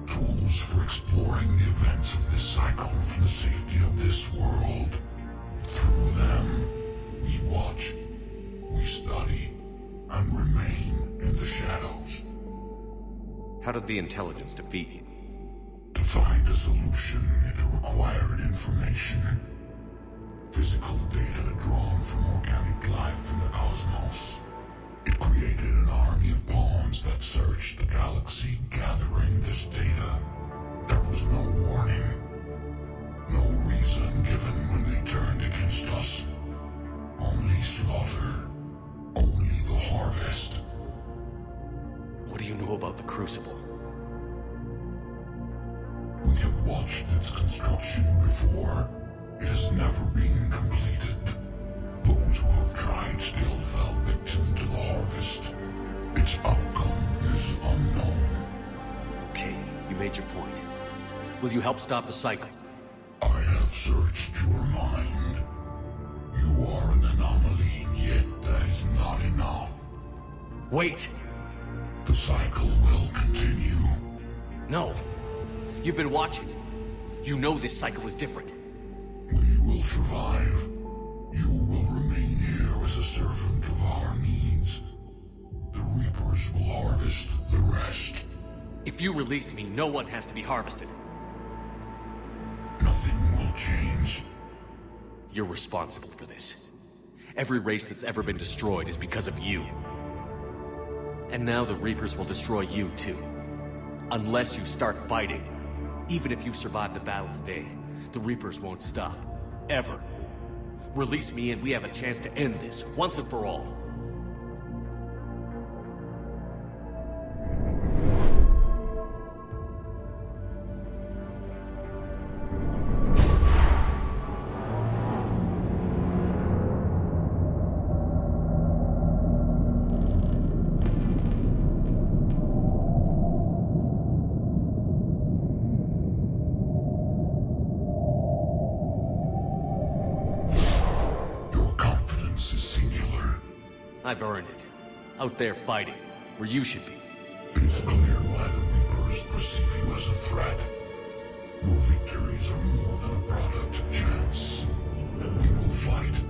Speaker 5: Tools for exploring the events of this cycle from the safety of this world. Through them, we watch, we study, and remain in the shadows.
Speaker 4: How did the intelligence defeat you?
Speaker 5: To find a solution, it required information. Physical data drawn from organic life in the cosmos. It created an army of pawns that searched the galaxy, gathering this data. There was no warning. No reason given when they turned against us. Only slaughter. Only the harvest.
Speaker 4: What do you know about the Crucible?
Speaker 5: We have watched its construction before. It has never been completed. Those who have tried still fell victim to the harvest. Its outcome is unknown.
Speaker 4: Okay, you made your point. Will you help stop the cycle?
Speaker 5: I have searched your mind. You are an anomaly, yet that is not enough.
Speaker 4: Wait!
Speaker 5: The cycle will continue.
Speaker 4: No. You've been watching. You know this cycle is different.
Speaker 5: We will survive. You will remain here as a servant of our needs. The Reapers will harvest the rest.
Speaker 4: If you release me, no one has to be harvested.
Speaker 5: Nothing will change.
Speaker 4: You're responsible for this. Every race that's ever been destroyed is because of you. And now the Reapers will destroy you too. Unless you start fighting. Even if you survive the battle today, the Reapers won't stop. Ever. Release me and we have a chance to end this, once and for all. I've earned it. Out there fighting, where you should be.
Speaker 5: It is clear why the Reapers perceive you as a threat. Your victories are more than a product of chance. We will fight,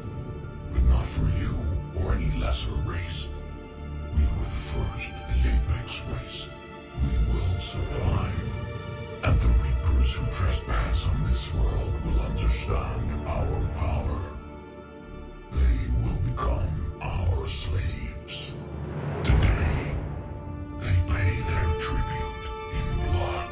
Speaker 5: but not for you or any lesser race. We were the first, the Apex race. We will survive. And the Reapers who trespass on this world will understand our power. They will become our slaves. Today, they pay their tribute in blood.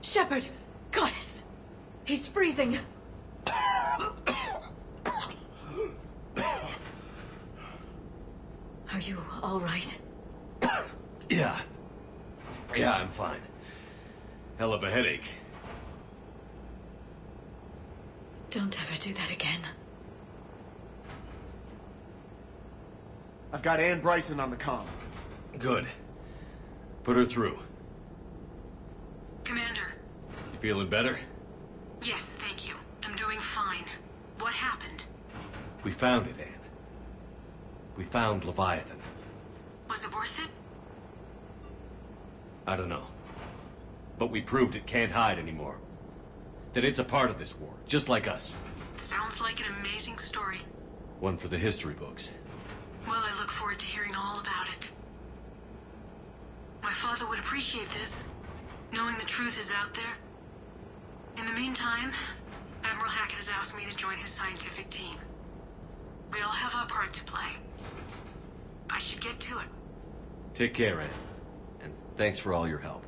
Speaker 9: Shepard! Goddess! He's freezing! Are you all right?
Speaker 4: Yeah. Yeah, I'm fine. Hell of a headache.
Speaker 9: Don't ever do that again.
Speaker 2: I've got Ann Bryson on the comm.
Speaker 4: Good. Put her through.
Speaker 1: Commander.
Speaker 4: You feeling better?
Speaker 1: Yes, thank you. I'm doing fine. What happened?
Speaker 4: We found it, Anne. We found Leviathan.
Speaker 1: Was it worth it?
Speaker 4: I don't know. But we proved it can't hide anymore. That it's a part of this war, just like us.
Speaker 1: Sounds like an amazing story.
Speaker 4: One for the history books.
Speaker 1: Well, I look forward to hearing all about it. My father would appreciate this, knowing the truth is out there. In the meantime, Admiral Hackett has asked me to join his scientific team. We all have our part to play. I should get to it.
Speaker 4: Take care, Anne. And thanks for all your help.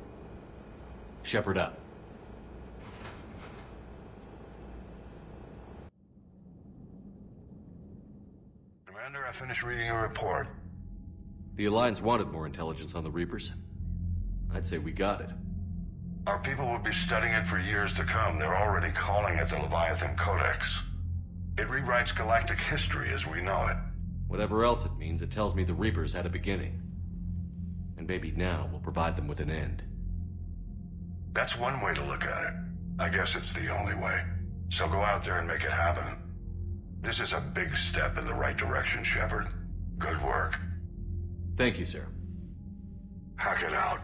Speaker 4: Shepard up.
Speaker 5: Commander, I finished reading your report.
Speaker 3: The Alliance wanted more intelligence on the Reapers. I'd say we got it.
Speaker 5: Our people will be studying it for years to come. They're already calling it the Leviathan Codex. It rewrites galactic history as we know it.
Speaker 3: Whatever else it means, it tells me the Reapers had a beginning. And maybe now we'll provide them with an end.
Speaker 5: That's one way to look at it. I guess it's the only way. So go out there and make it happen. This is a big step in the right direction, Shepard. Good work.
Speaker 3: Thank you, sir.
Speaker 5: Hack it out.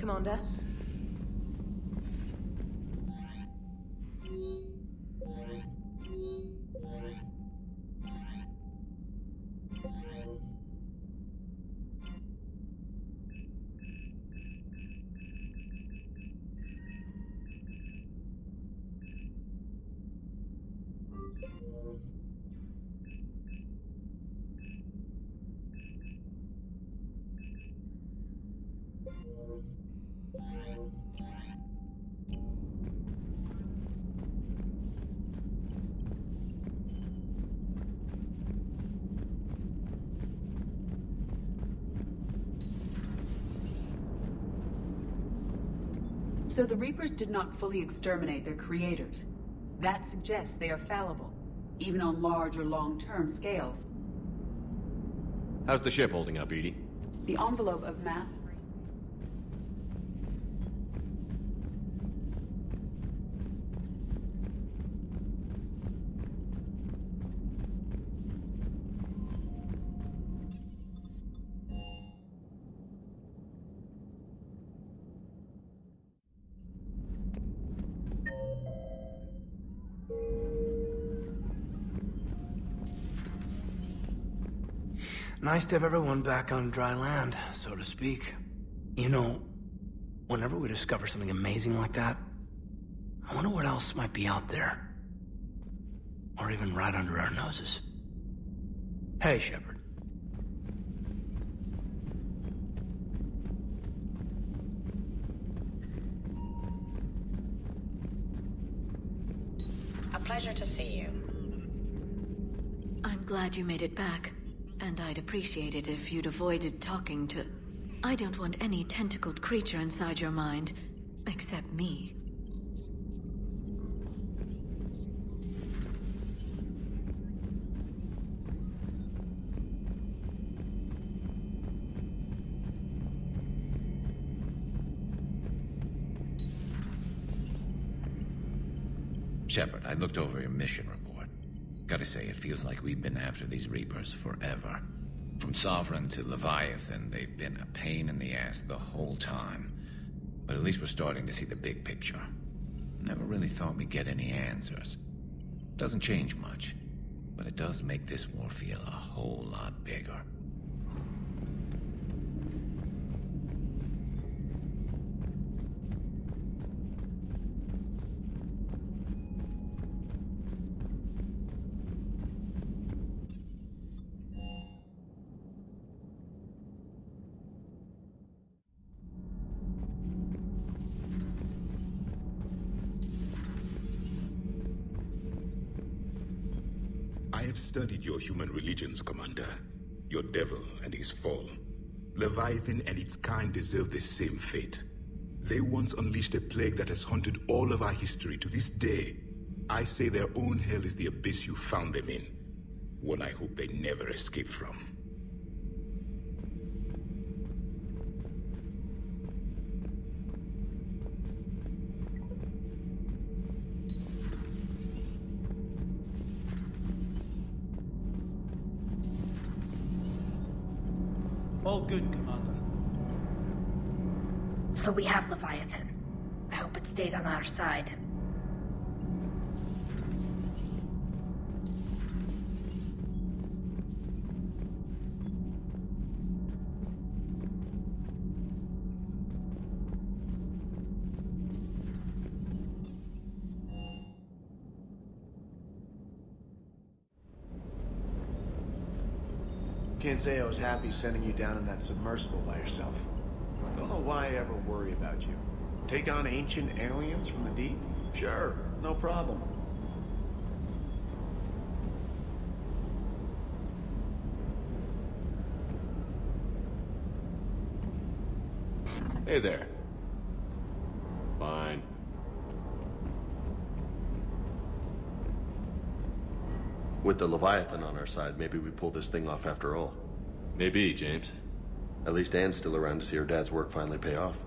Speaker 16: Commander?
Speaker 6: So the Reapers did not fully exterminate their creators. That suggests they are fallible, even on large or long-term scales.
Speaker 3: How's the ship holding up, Edie?
Speaker 6: The envelope of mass...
Speaker 17: Nice to have everyone back on dry land, so to speak. You know, whenever we discover something amazing like that, I wonder what else might be out there. Or even right under our noses. Hey, Shepard.
Speaker 22: A pleasure to see you.
Speaker 9: I'm glad you made it back. And I'd appreciate it if you'd avoided talking to... I don't want any tentacled creature inside your mind. Except me.
Speaker 8: Shepard, I looked over your mission report. Gotta say, it feels like we've been after these Reapers forever. From Sovereign to Leviathan, they've been a pain in the ass the whole time. But at least we're starting to see the big picture. Never really thought we'd get any answers. Doesn't change much, but it does make this war feel a whole lot bigger.
Speaker 19: I have studied your human religions, Commander. Your devil and his fall. Leviathan and its kind deserve the same fate. They once unleashed a plague that has haunted all of our history to this day. I say their own hell is the abyss you found them in. One I hope they never escape from.
Speaker 24: All good, Commander.
Speaker 23: Also, we have Leviathan. I hope it stays on our side.
Speaker 14: Can't say I was happy sending you down in that submersible by yourself. Don't know why I ever worry about you. Take on ancient aliens from the deep? Sure, no problem.
Speaker 4: Hey there. Fine.
Speaker 26: With the Leviathan on our side, maybe we pull this thing off after all.
Speaker 4: Maybe, James.
Speaker 26: At least Anne's still around to see her dad's work finally pay off.